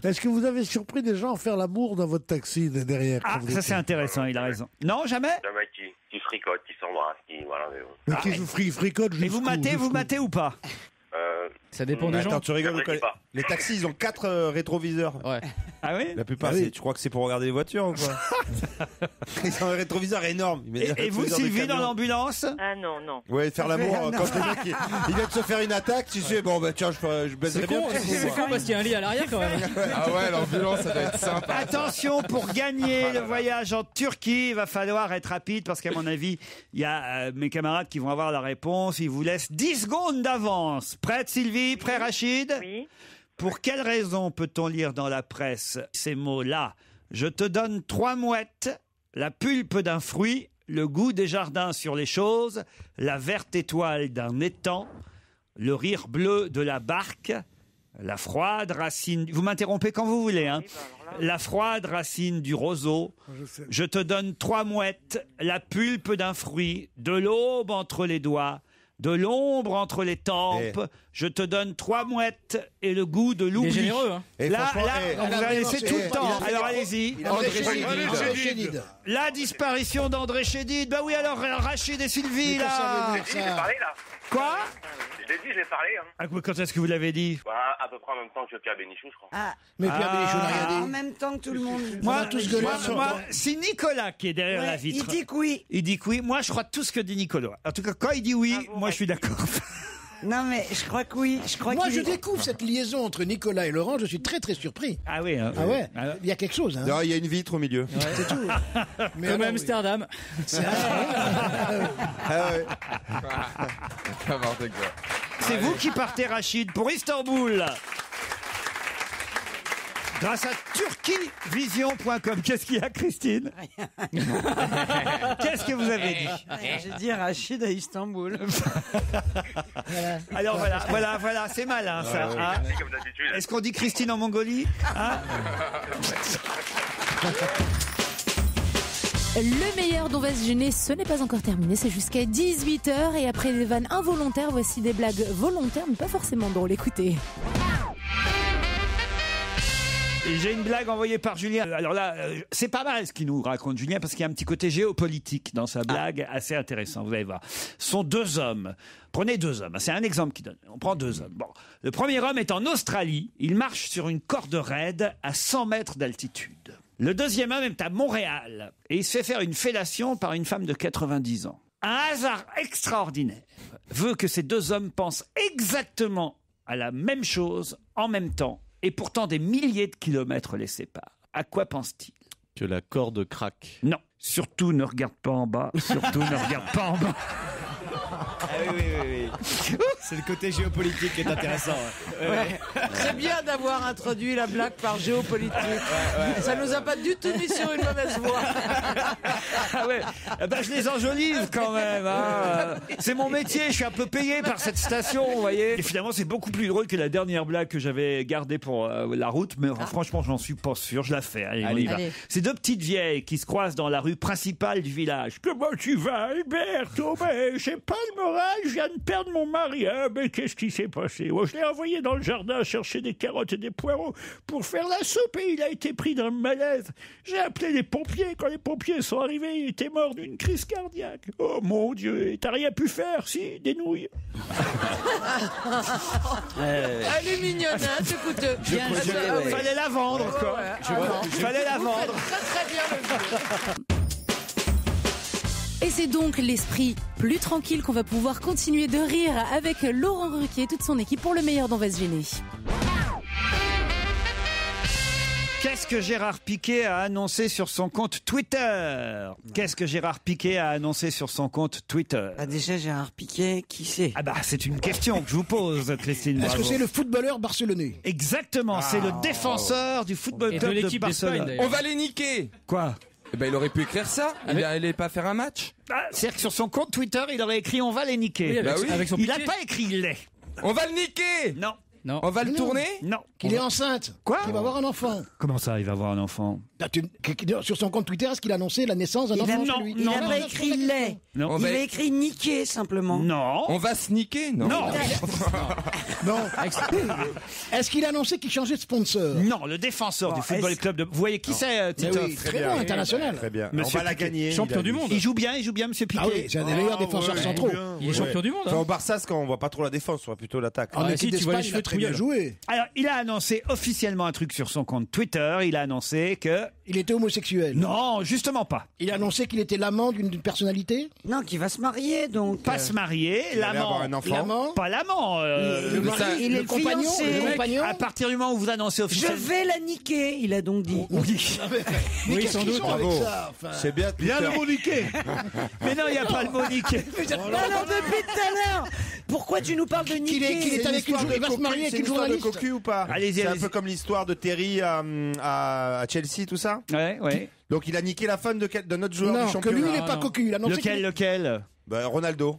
Est-ce que vous avez surpris des gens à faire l'amour dans votre taxi derrière Ah, quand vous ça étiez- c'est intéressant, il a raison. Non, jamais? Jamais qui fricote, qui s'embrasse, qui. Voilà, mais bon. Mais qui fricote Et vous matez ou pas? Ça dépend des gens. Attends, tu rigoles ou quoi? J'apprécie pas. Les taxis, ils ont 4 rétroviseurs. Ouais. Ah oui? La plupart, Ah oui. tu crois que c'est pour regarder les voitures ou quoi? Ils ont un rétroviseur énorme. Ils mettent des Et vous, rétroviseurs de Sylvie, dans camions. l'ambulance? Ah non, non. Ouais, faire l'amour quand le mec il vient de se faire une attaque, tu sais, bon bah tiens, je baiserais C'est bien. con, c'est con parce qu'il y a un lit à l'arrière quand même. Ah ouais, l'ambulance, ça doit être sympa. Attention, pour gagner le voyage en Turquie, il va falloir être rapide parce qu'à mon avis, il y a mes camarades qui vont avoir la réponse. Ils vous laissent 10 secondes d'avance. Prête, Sylvie? Prêt, Rachid? Oui. Pour quelle raison peut-on lire dans la presse ces mots-là? Je te donne 3 mouettes, la pulpe d'un fruit, le goût des jardins sur les choses, la verte étoile d'un étang, le rire bleu de la barque, la froide racine... Vous m'interrompez quand vous voulez, hein? La froide racine du roseau. Je te donne 3 mouettes, la pulpe d'un fruit, de l'aube entre les doigts, de l'ombre entre les tempes. Je te donne 3 mouettes et le goût de l'oubli. Il est généreux, hein. Et Là, franchement, on vous a laissé tout le temps. il a fait Alors des- allez-y. André Chédid. La disparition d'André Chédid. Bah oui, alors Rachid et Sylvie, Mais qu'est-ce que ça là. veut dire, Je l'ai parlé, là. Quoi? Je l'ai dit, je l'ai parlé, hein. Ah, quand est-ce que vous l'avez dit? Bah, à peu près en même temps que Pierre Bénichou, je crois. Ah, Mais Pierre Bénichou n'a rien en dit. même temps que tout le monde. Moi, tous gueulé sur c'est Nicolas qui est derrière la vitre. Il dit que oui. Il dit que oui. Moi, je crois tout ce que dit Nicolas. En tout cas, quand il dit oui, moi, je suis d'accord. Non, mais je crois que oui. Je crois Moi, qu'il je est- découvre cette liaison entre Nicolas et Laurent, je suis très très surpris. Ah oui. Ah ouais, il y a quelque chose. Hein. non, il y a une vitre au milieu. C'est tout. Mais Comme alors, Amsterdam. Ah ouais. N'importe quoi. C'est vous qui partez, Rachid, pour Istanbul. Grâce à turquievision.com. Qu'est-ce qu'il y a, Christine? Qu'est-ce que vous avez dit? J'ai dit Rachid à Istanbul. Alors voilà, c'est malin ça. hein. Comme d'habitude. Est-ce qu'on dit Christine en Mongolie? Hein? Le meilleur dont va se gêner, ce n'est pas encore terminé, c'est jusqu'à 18h et après les vannes involontaires, voici des blagues volontaires mais pas forcément drôles, écoutez. J'ai une blague envoyée par Julien. Alors là, c'est pas mal ce qu'il nous raconte, Julien, parce qu'il y a un petit côté géopolitique dans sa blague, assez intéressant, vous allez voir. Ce sont 2 hommes. Prenez 2 hommes, c'est un exemple qu'il donne. On prend 2 hommes. Bon. Le premier homme est en Australie, il marche sur une corde raide à 100 mètres d'altitude. Le deuxième homme est à Montréal et il se fait faire une fellation par une femme de 90 ans. Un hasard extraordinaire veut que ces 2 hommes pensent exactement à la même chose en même temps et pourtant des milliers de kilomètres les séparent. À quoi pense-t-il? Que la corde craque. Non. Surtout ne regarde pas en bas. Surtout ne regarde pas en bas. Ah oui. C'est le côté géopolitique qui est intéressant. Ouais. C'est bien d'avoir introduit la blague par géopolitique. Ça nous a pas du tout mis sur une mauvaise voie. Ah ouais. Eh ben, je les enjolive quand même. Hein. C'est mon métier, je suis un peu payé par cette station, vous voyez. Et finalement, c'est beaucoup plus drôle que la dernière blague que j'avais gardée pour la route, mais franchement, j'en suis pas sûr. Je la fais. Allez, on y va. Allez. C'est 2 petites vieilles qui se croisent dans la rue principale du village. Comment tu vas, Alberto? Ben, j'ai pas le moral, je viens de perdre mon mari. Ah, mais qu'est-ce qui s'est passé? Je l'ai envoyé dans le jardin chercher des carottes et des poireaux pour faire la soupe et il a été pris d'un malaise. J'ai appelé les pompiers. Quand les pompiers sont arrivés, il était mort d'une crise cardiaque. Oh mon Dieu, et t'as rien pu faire? Si, des nouilles. Elle est mignonne, hein, écoute. Fallait la vendre, quoi. Fallait la vendre. Très très bien le Et c'est donc l'esprit plus tranquille qu'on va pouvoir continuer de rire avec Laurent Ruquier et toute son équipe pour le meilleur dont va se gêner. Qu'est-ce que Gérard Piquet a annoncé sur son compte Twitter? Qu'est-ce que Gérard Piquet a annoncé sur son compte Twitter? Déjà, Gérard Piquet, qui c'est? Ah bah, c'est une question que je vous pose, Christine. Est-ce que Bravo. c'est le footballeur barcelonais? Exactement, c'est le défenseur du Football Et de Club de l'équipe d'Espagne, Barcelone. d'ailleurs. On va les niquer. Quoi? Eh ben, il aurait pu écrire ça. Il allait pas faire un match. Ah, c'est-à-dire que sur son compte Twitter, il aurait écrit « On va les niquer Oui, avec son Il n'a Piquet. pas écrit « il l'est On va le niquer. Non. Non. On va le Non. tourner. Non. Qu'il est enceinte. Quoi? Qu'il va avoir un enfant. Comment ça, il va avoir un enfant? Sur son compte Twitter, est-ce qu'il a annoncé la naissance d'un Il a, enfant non, chez lui? il a pas écrit lait. Non. On Il va- a écrit niquer simplement. Non. On va se niquer, non? Non. Non. Est-ce qu'il a annoncé qu'il changeait de sponsor? Non, le défenseur du Football Club de... Vous voyez qui c'est, Mais Titoff? oui, très bon, international. Très bien. Monsieur on va la Piquet, gagner. champion du monde. Il joue bien, Monsieur Piquet. Ah oui, c'est un des meilleurs défenseurs centraux. Il est champion du monde. Enfin, Hein. au Barça, on voit pas trop la défense, on voit plutôt l'attaque. En Ah, équipe si, tu vois les d'Espagne, il cheveux a très bien trouillés. joué. Alors, il a annoncé officiellement un truc sur son compte Twitter. Il a annoncé que... Il était homosexuel. Non, justement pas. Il a annoncé qu'il était l'amant d'une personnalité. Non, qui va se marier donc. Pas se marier, allait avoir un l'amant. enfant. L'amant. Pas l'amant. Le mari, il est le le compagnon. fiancé. Le Le compagnon. À partir du moment où vous annoncez Je officiellement... vais la niquer, il a donc dit. Oui. Mais Oui, qu'est-ce sans qu'ils doute, sont avec bravo. ça, enfin C'est bien. Bien le moniquer. Mais non, il n'y a pas le mot niquer. Non, non, depuis tout à l'heure. Pourquoi tu nous parles de Qu'il niquer? est- qu'il est avec une il va se marier avec une histoire de journaliste. cocu ou pas? Allez-y, C'est un allez-y. peu comme l'histoire de Terry à Chelsea, tout ça. Ouais, ouais. Donc il a niqué la femme de notre joueur du Non, que championnat. lui, il n'est pas cocu. Il a annoncé qu'il- Lequel Bah, Ronaldo.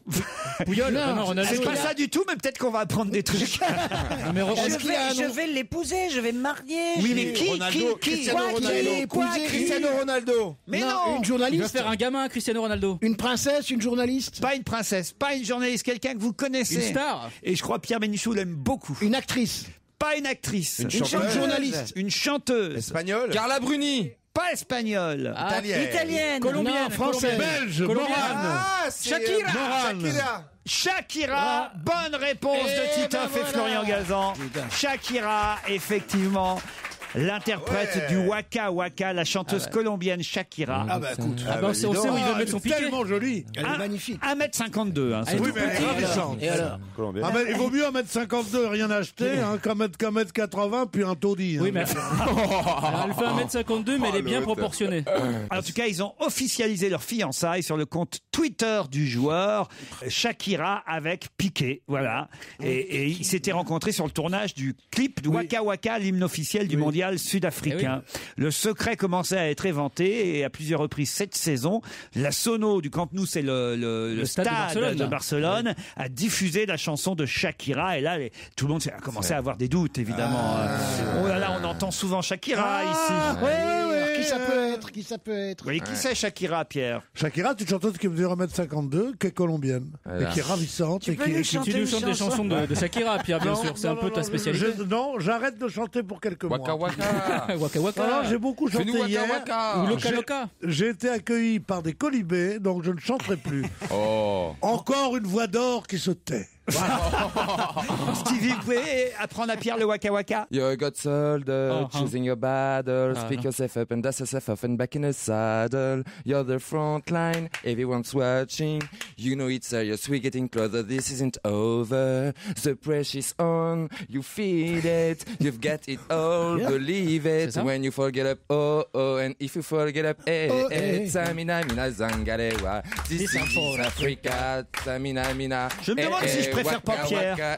Pouillol. Non, Non, Ronaldo. C'est pas ça du tout, mais peut-être qu'on va apprendre des trucs. Non, mais Je vais l'épouser, je vais me marier. Oui, je mais vais- qui Ronaldo, Qui Cristiano Quoi, Ronaldo. qui est épousé, Cristiano Ronaldo. Mais Non, non une Il va journaliste. faire un gamin à Cristiano Ronaldo. Une princesse, une journaliste. Pas une princesse, pas une journaliste, quelqu'un que vous connaissez. Une star. Et je crois Pierre Bénichou l'aime beaucoup. Une actrice. Pas une actrice. Une chanteuse. journaliste. Une chanteuse. Espagnol. Carla Bruni. Pas espagnole. Italienne. Colombienne. Non, française. Belge, Colombienne. Morane. Ah, c'est Shakira. Shakira. Shakira, bonne réponse de Titoff et Florian Gazan. Shakira, effectivement. L'interprète du Waka Waka, la chanteuse colombienne Shakira. Ah bah écoute. Ah bah, on sait où il veut mettre son piqué. Tellement jolie. Elle est magnifique. 1m52. Hein, Elle est Oui, toute mais elle est petite. ravissante. Et alors Colombienne. Ah ben, il vaut mieux 1m52 rien acheter qu'un mètre 80 puis un taudis. Oui, hein. mais alors, elle fait 1m52, mais elle est bien l'autre. proportionnée. En tout cas, ils ont officialisé leur fiançailles sur le compte Twitter du joueur Shakira avec Piqué, voilà. Et ils s'étaient rencontrés sur le tournage du clip de Waka Waka, l'hymne officiel du mondial sud-africain. Le secret commençait à être éventé et à plusieurs reprises cette saison, la sono du Camp Nou, c'est le stade de Barcelone, a diffusé la chanson de Shakira. Et là, tout le monde a commencé à avoir des doutes, évidemment. Oh là là, on entend souvent Shakira ici. Alors, qui ça peut être? Qui ça peut être? Vous voyez qui c'est Shakira, Pierre? Shakira, c'est une chanteuse qui mesure 1m52, qui est colombienne, Voilà. et qui est ravissante. Tu et peux qui, nous et qui- chanter Tu nous chantes des chansons de Shakira, Pierre, bien Non, sûr. C'est non, un peu non, ta non, spécialité. non, j'arrête de chanter pour quelques mois. Waka Waka. Waka Waka. Alors, j'ai beaucoup chanté Fais-nous hier. Waka Waka. Ou Loca J'ai- Loca. J'ai été accueilli par des colibés, donc je ne chanterai plus. Oh. Encore une voix d'or qui se tait. Stevie, vous pouvez apprendre à Pierre le Waka Waka? You got soldier, Uh-huh. choosing your battle, Uh-huh. speak yourself up and dust yourself off and back in the saddle. You're the front line, everyone's watching. You know it's serious, we're getting closer, this isn't over. The pressure's on, you feel it, you've got it all, believe it. ça. When you fall, get up, oh, oh, and if you fall, get up, eh, Oh, eh, eh. Samina, mina, zangalewa. This is Africa, Samina, mina. Je me demande si je préfère pas waka, Pierre. waka.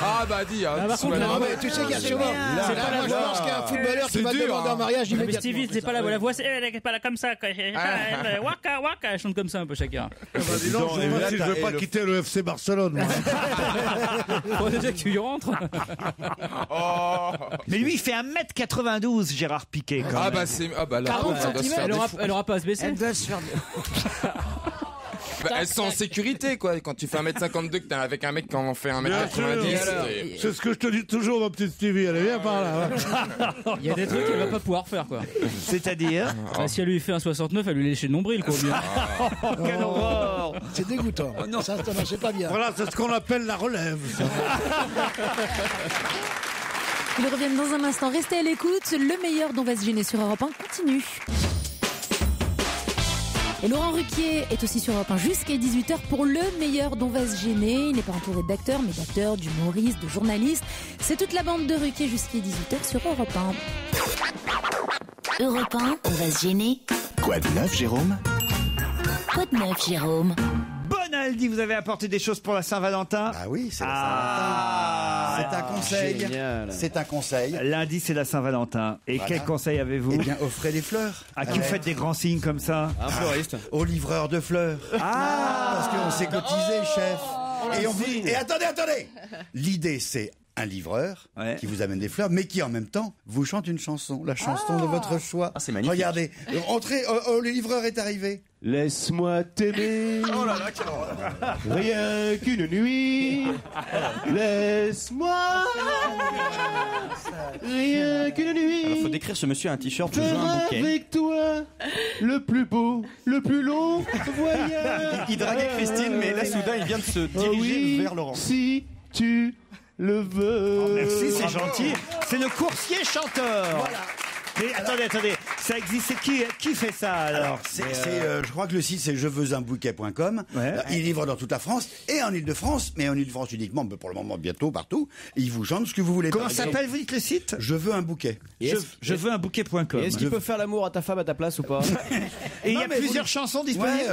Ah bah dis, hein, Ah, par contre, souvent, Non, mais tu sais qu'il y a souvent. C'est Là, moi, je pense qu'il y a un footballeur qui C'est va dur, demander hein. en mariage Mais immédiatement. Stevie, c'est pas la voix, elle est pas là comme ça. Quoi. Waka Waka, elle chante comme ça un peu Shakira. Dis donc, je et vois là, si je t'as- veux pas et le- quitter le FC Barcelone. moi. Faut déjà que tu y rentres. Mais lui, il fait 1m92, Gérard Piqué, quand Ah même. bah c'est là 40 ça doit se faire Elle aura pas à se baisser. Elle doit se faire. Bah, elles sont en sécurité quoi. Quand tu fais 1m52 que t'es avec un mec qui en fait Bien sûr. 1m90. C'est ce que je te dis toujours, ma petite Stevie. Elle est bien par là. hein. Il y a des trucs qu'elle va pas pouvoir faire, quoi. C'est-à-dire Bah, si elle lui fait un 69, elle lui lèche le nombril, quoi. Bien. Oh, quelle horreur! C'est dégoûtant. Ça, non, c'est pas bien. Voilà, c'est ce qu'on appelle la relève. Ils reviennent dans un instant. Restez à l'écoute. Le meilleur dont va se gêner sur Europe 1 continue. Et Laurent Ruquier est aussi sur Europe 1 jusqu'à 18h pour le meilleur dont va se gêner. Il n'est pas entouré d'acteurs, mais d'acteurs, d'humoristes, de journalistes. C'est toute la bande de Ruquier jusqu'à 18h sur Europe 1. Europe 1, on va se gêner. Quoi de neuf, Jérôme? Quoi de neuf, Jérôme? Bonaldi, vous avez apporté des choses pour la Saint-Valentin? Ah oui, c'est la Saint-Valentin. C'est un conseil. Génial. C'est un conseil. Lundi, c'est la Saint-Valentin. Et Voilà. quel conseil avez-vous? Eh bien, offrez des fleurs. À qui vous faites des grands signes comme ça? Un fleuriste. Au livreur de fleurs. Parce qu'on s'est cotisé, chef. Et attendez. L'idée, c'est un livreur qui vous amène des fleurs, mais qui en même temps vous chante une chanson, la chanson de votre choix. c'est magnifique. Regardez, entrez, le livreur est arrivé. Laisse-moi t'aimer. Oh là là, quelle horreur. Rien qu'une nuit. Laisse-moi. Rien qu'une nuit. Alors, faut décrire ce monsieur à un t-shirt, je veux Faire un bouquet. avec toi le plus beau, le plus long voyage. Il draguait Christine, mais là, soudain, il vient de se diriger vers Laurent. Si tu le veux. Merci, c'est gentil. C'est le coursier chanteur. Voilà. Mais attendez, ça existe. Qui fait ça alors? Je crois que le site c'est jeveusunbouquet.com. Il livre dans toute la France et en Ile-de-France, mais en Ile-de-France uniquement, mais pour le moment bientôt partout. Et il vous chante ce que vous voulez. Comment s'appelle, vous dites le site? Je veux un bouquet. Je veux un bouquet.com. Est-ce qu'il peut faire l'amour à ta femme à ta place ou pas? Et il y a plusieurs chansons disponibles.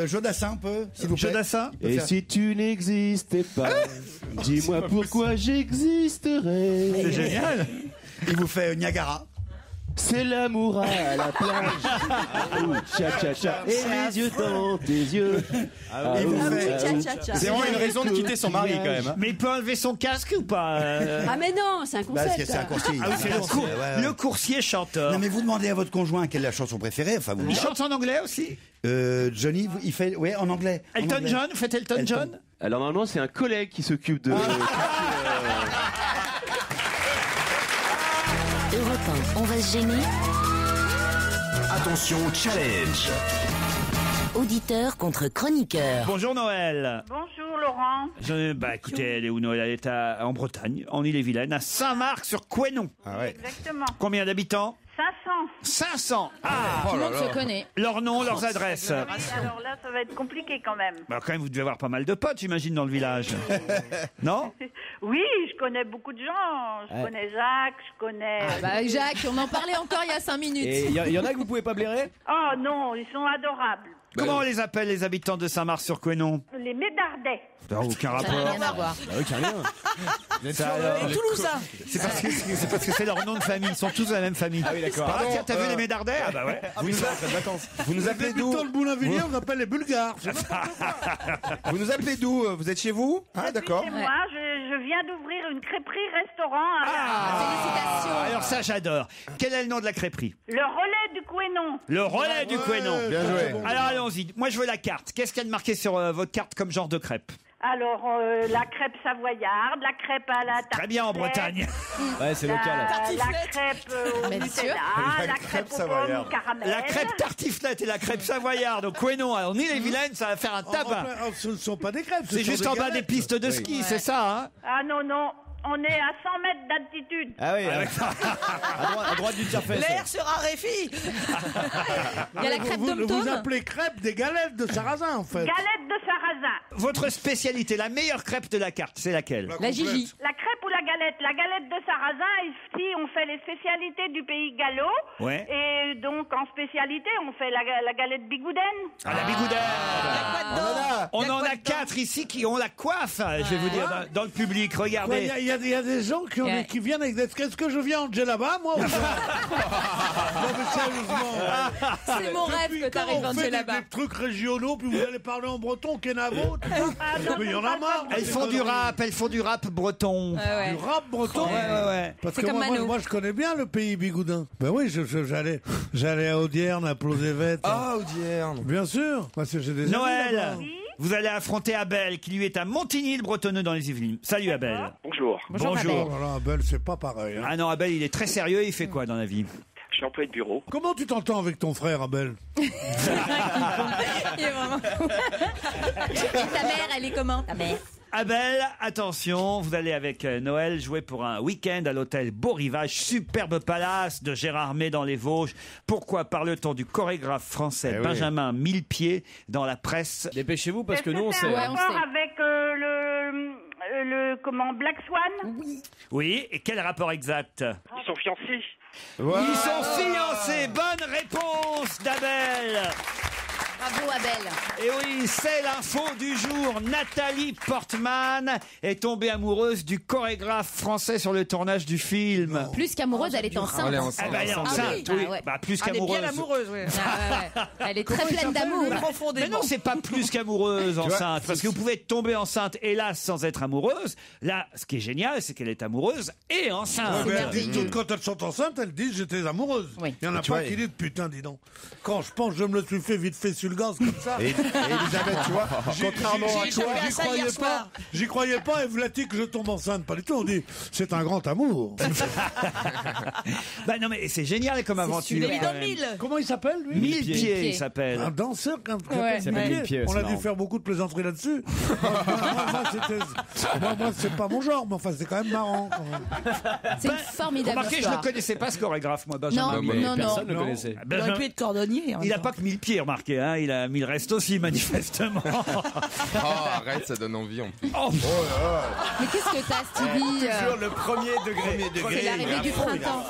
Jodassin un peu, s'il vous plaît. Jodassin. Et si tu n'existais pas, dis-moi pourquoi j'existerais. C'est génial. Il vous fait Niagara. C'est l'amour à la plage. Cha-cha-cha. Et les yeux dans tes yeux. Il vous fait... C'est vraiment une raison de quitter son mari quand même. Mais il peut enlever son casque ou pas? Ah mais non, c'est un concept. C'est un coursier. Ah oui, c'est le coursier chanteur. Non mais vous demandez à votre conjoint quelle est la chanson préférée. Enfin, vous Il chante en anglais aussi? Johnny, il fait... Oui, en anglais. Elton John, vous faites Elton John? Alors normalement c'est un collègue qui s'occupe de... Europe 1, on va se gêner. Attention, challenge. Auditeur contre chroniqueur. Bonjour Noël. Bonjour Laurent. Écoutez, elle est où Noël? Elle est en Bretagne, en Ille-et-Vilaine, à Saint-Marc-sur-Couesnon. Exactement. Combien d'habitants? 500. Tout le monde se connaît. Leurs noms, leurs adresses. Oui, alors là, ça va être compliqué quand même. Quand même, vous devez avoir pas mal de potes, j'imagine, dans le village. Non? Oui, je connais beaucoup de gens. Je connais Jacques, je connais... Jacques, on en parlait encore il y a 5 minutes. Et il y en a que vous pouvez pas blairer? Oh non, ils sont adorables. Comment on les appelle, les habitants de Saint-Marc-sur-Couesnon? Les Médardais. Aucun Ça n'a rapport. rien à voir. Rien. Les Toulousains. C'est parce que c'est leur nom de famille. Ils sont tous de la même famille. Ah oui, d'accord. Tiens, t'as vu les Médardais? Ah bah ouais. Vous nous appelez d'où? Dans le Boulainvilliers, on appelle les Bulgares. Vous nous appelez d'où? Vous êtes chez vous? Ah d'accord. Et moi, je viens d'ouvrir une crêperie-restaurant. Félicitations. Alors ça, j'adore. Quel est le nom de la crêperie? Le relais du Couesnon. Le relais du Couesnon. Bien joué. Alors allons-y. Moi, je veux la carte. Qu'est-ce qu'il y a de marqué sur votre carte comme genre de crêpe? Alors, la crêpe savoyarde, la crêpe à la tartiflette. Très bien en Bretagne. Ouais, c'est local. La crêpe au Nutella, la crêpe aux pommes caramel. La crêpe tartiflette et la crêpe savoyarde au Couesnon. Alors, ni les vilaines, ça va faire un tabac. Ce ne sont pas des crêpes. C'est juste en bas des pistes de ski, c'est ça, hein? Ah non, non. On est à 100 mètres d'altitude. Ah oui, à droite du tire-fesse. L'air se raréfie. Il y a la crêpe Vous d'Om-Tom. appelez crêpes des galettes de sarrasin, en fait. Galette de sarrasin. Votre spécialité, la meilleure crêpe de la carte, c'est laquelle? La Gigi. La crêpe ou la galette? La galette de sarrasin, ici, on fait les spécialités du pays gallo. Ouais. Et donc, en spécialité, on fait la galette bigoudaine. Ah, la bigoudaine. On en a 4 ici qui ont la coiffe, je vais vous dire, dans le public. Regardez. Il y a des gens qui viennent avec des... Est-ce que je viens en djellaba, moi ou pas? Non, mais sérieusement. C'est mon rêve que t'arrives en djellaba. Des trucs régionaux, puis vous allez parler en breton, Kenavo, tout ça. Mais il y en a marre. Elles font du rap breton. Du rap breton. Ouais. Parce C'est que comme Mano. moi, je connais bien le pays bigoudin. Ben oui, j'allais à Audierne, à Plozévet. Ah, Audierne. Bien sûr. Parce que j'ai des amis Noël, là-bas. vous allez affronter Abel, qui lui est à Montigny-le-Bretonneux dans les Yvelines. Salut Abel. Bonjour. Bonjour. Oh là là, Abel, c'est pas pareil. Hein. Ah non, Abel, il est très sérieux. Il fait quoi dans la vie? Je suis employé de bureau. Comment tu t'entends avec ton frère, Abel? Il est vraiment. Et ta mère, elle est comment, ta mère? Abel, attention, vous allez avec Noël jouer pour un week-end à l'hôtel Beau Rivage, superbe palace de Gérardmer dans les Vosges. Pourquoi parle-t-on du chorégraphe français Benjamin Millepied dans la presse? Dépêchez-vous parce que nous on C'est sait. un rapport avec le Black Swan. Oui, et quel rapport exact? Ils sont fiancés. Ils sont fiancés. c'est bonne réponse d'Abel. Bravo Abel. Et oui, c'est l'info du jour. Nathalie Portman est tombée amoureuse du chorégraphe français sur le tournage du film. Plus qu'amoureuse, elle était enceinte. Elle est enceinte. Elle est enceinte, oui. ouais. Bah, plus Elle est qu'amoureuse. bien amoureuse, oui. Elle est très pleine d'amour. Mais non, c'est pas plus qu'amoureuse enceinte. Parce que vous pouvez tomber enceinte, hélas, sans être amoureuse. Là, ce qui est génial, c'est qu'elle est amoureuse et enceinte. Ouais, mais elles disent toutes, quand elles sont enceintes, elles disent j'étais amoureuse. Oui. Il y en a pas qui disent putain, dis donc. Quand je pense, je me le suis fait vite fait sur le gaz comme ça. Et Elisabeth, tu vois, contrairement à toi, j'y croyais pas, et voilà-t-il que je tombe enceinte. Pas du tout, on dit c'est un grand amour. Bah non, mais c'est génial comme aventure. Comment il s'appelle, lui? Mille pieds, il s'appelle. Un danseur qui Ouais. s'appelle Mille Pieds, On c'est a dû marrant. faire beaucoup de plaisanteries là-dessus. Moi, c'est pas mon genre, mais enfin, c'est quand même marrant. C'est une formidable Remarquez, je histoire. ne connaissais pas ce chorégraphe, moi, Benjamin. Non, mais personne ne le connaissait. Il aurait pu être cordonnier. en Il n'a même pas que 1000 pieds, remarquez, hein. Il a 1000 restes aussi, manifestement. Oh, arrête, ça donne envie en plus. Oh. Mais qu'est-ce que t'as, Stevie Toujours le premier degré. C'est l'arrivée du printemps.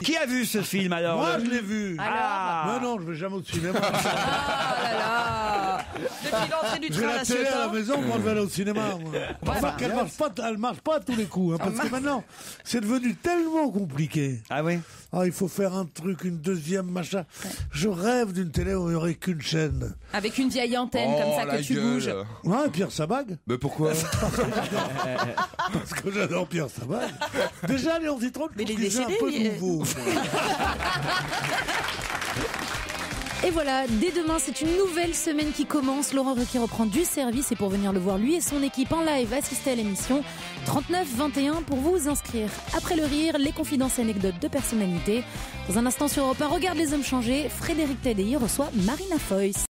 Qui a vu ce film alors? Moi, je l'ai vu. Ah. Mais non, je vais jamais au cinéma. Ah là là. Depuis l'entrée du J'ai train à la la télé à la Ciotat. maison, moi je vais aller au cinéma. Moi. Enfin, elle marche pas à tous les coups, hein, parce que maintenant, c'est devenu tellement compliqué. Ah oui? Ah, il faut faire un truc, une deuxième machin. Je rêve d'une télé où il n'y aurait qu'une chaîne. Avec une vieille antenne comme ça que tu bouges. Ouais, Pierre Sabag. Mais pourquoi? Parce que j'adore Pierre Sabag. Déjà, Léon Zitrone, Mais il est c'est un décédé, peu lui. nouveau. Et voilà, dès demain, c'est une nouvelle semaine qui commence. Laurent Ruquier reprend du service et pour venir le voir, lui et son équipe en live, assister à l'émission 39-21 pour vous inscrire. Après le rire, les confidences et anecdotes de personnalités. Dans un instant sur Europe 1, regarde les hommes changer. Frédéric Tadei reçoit Marina Foïs.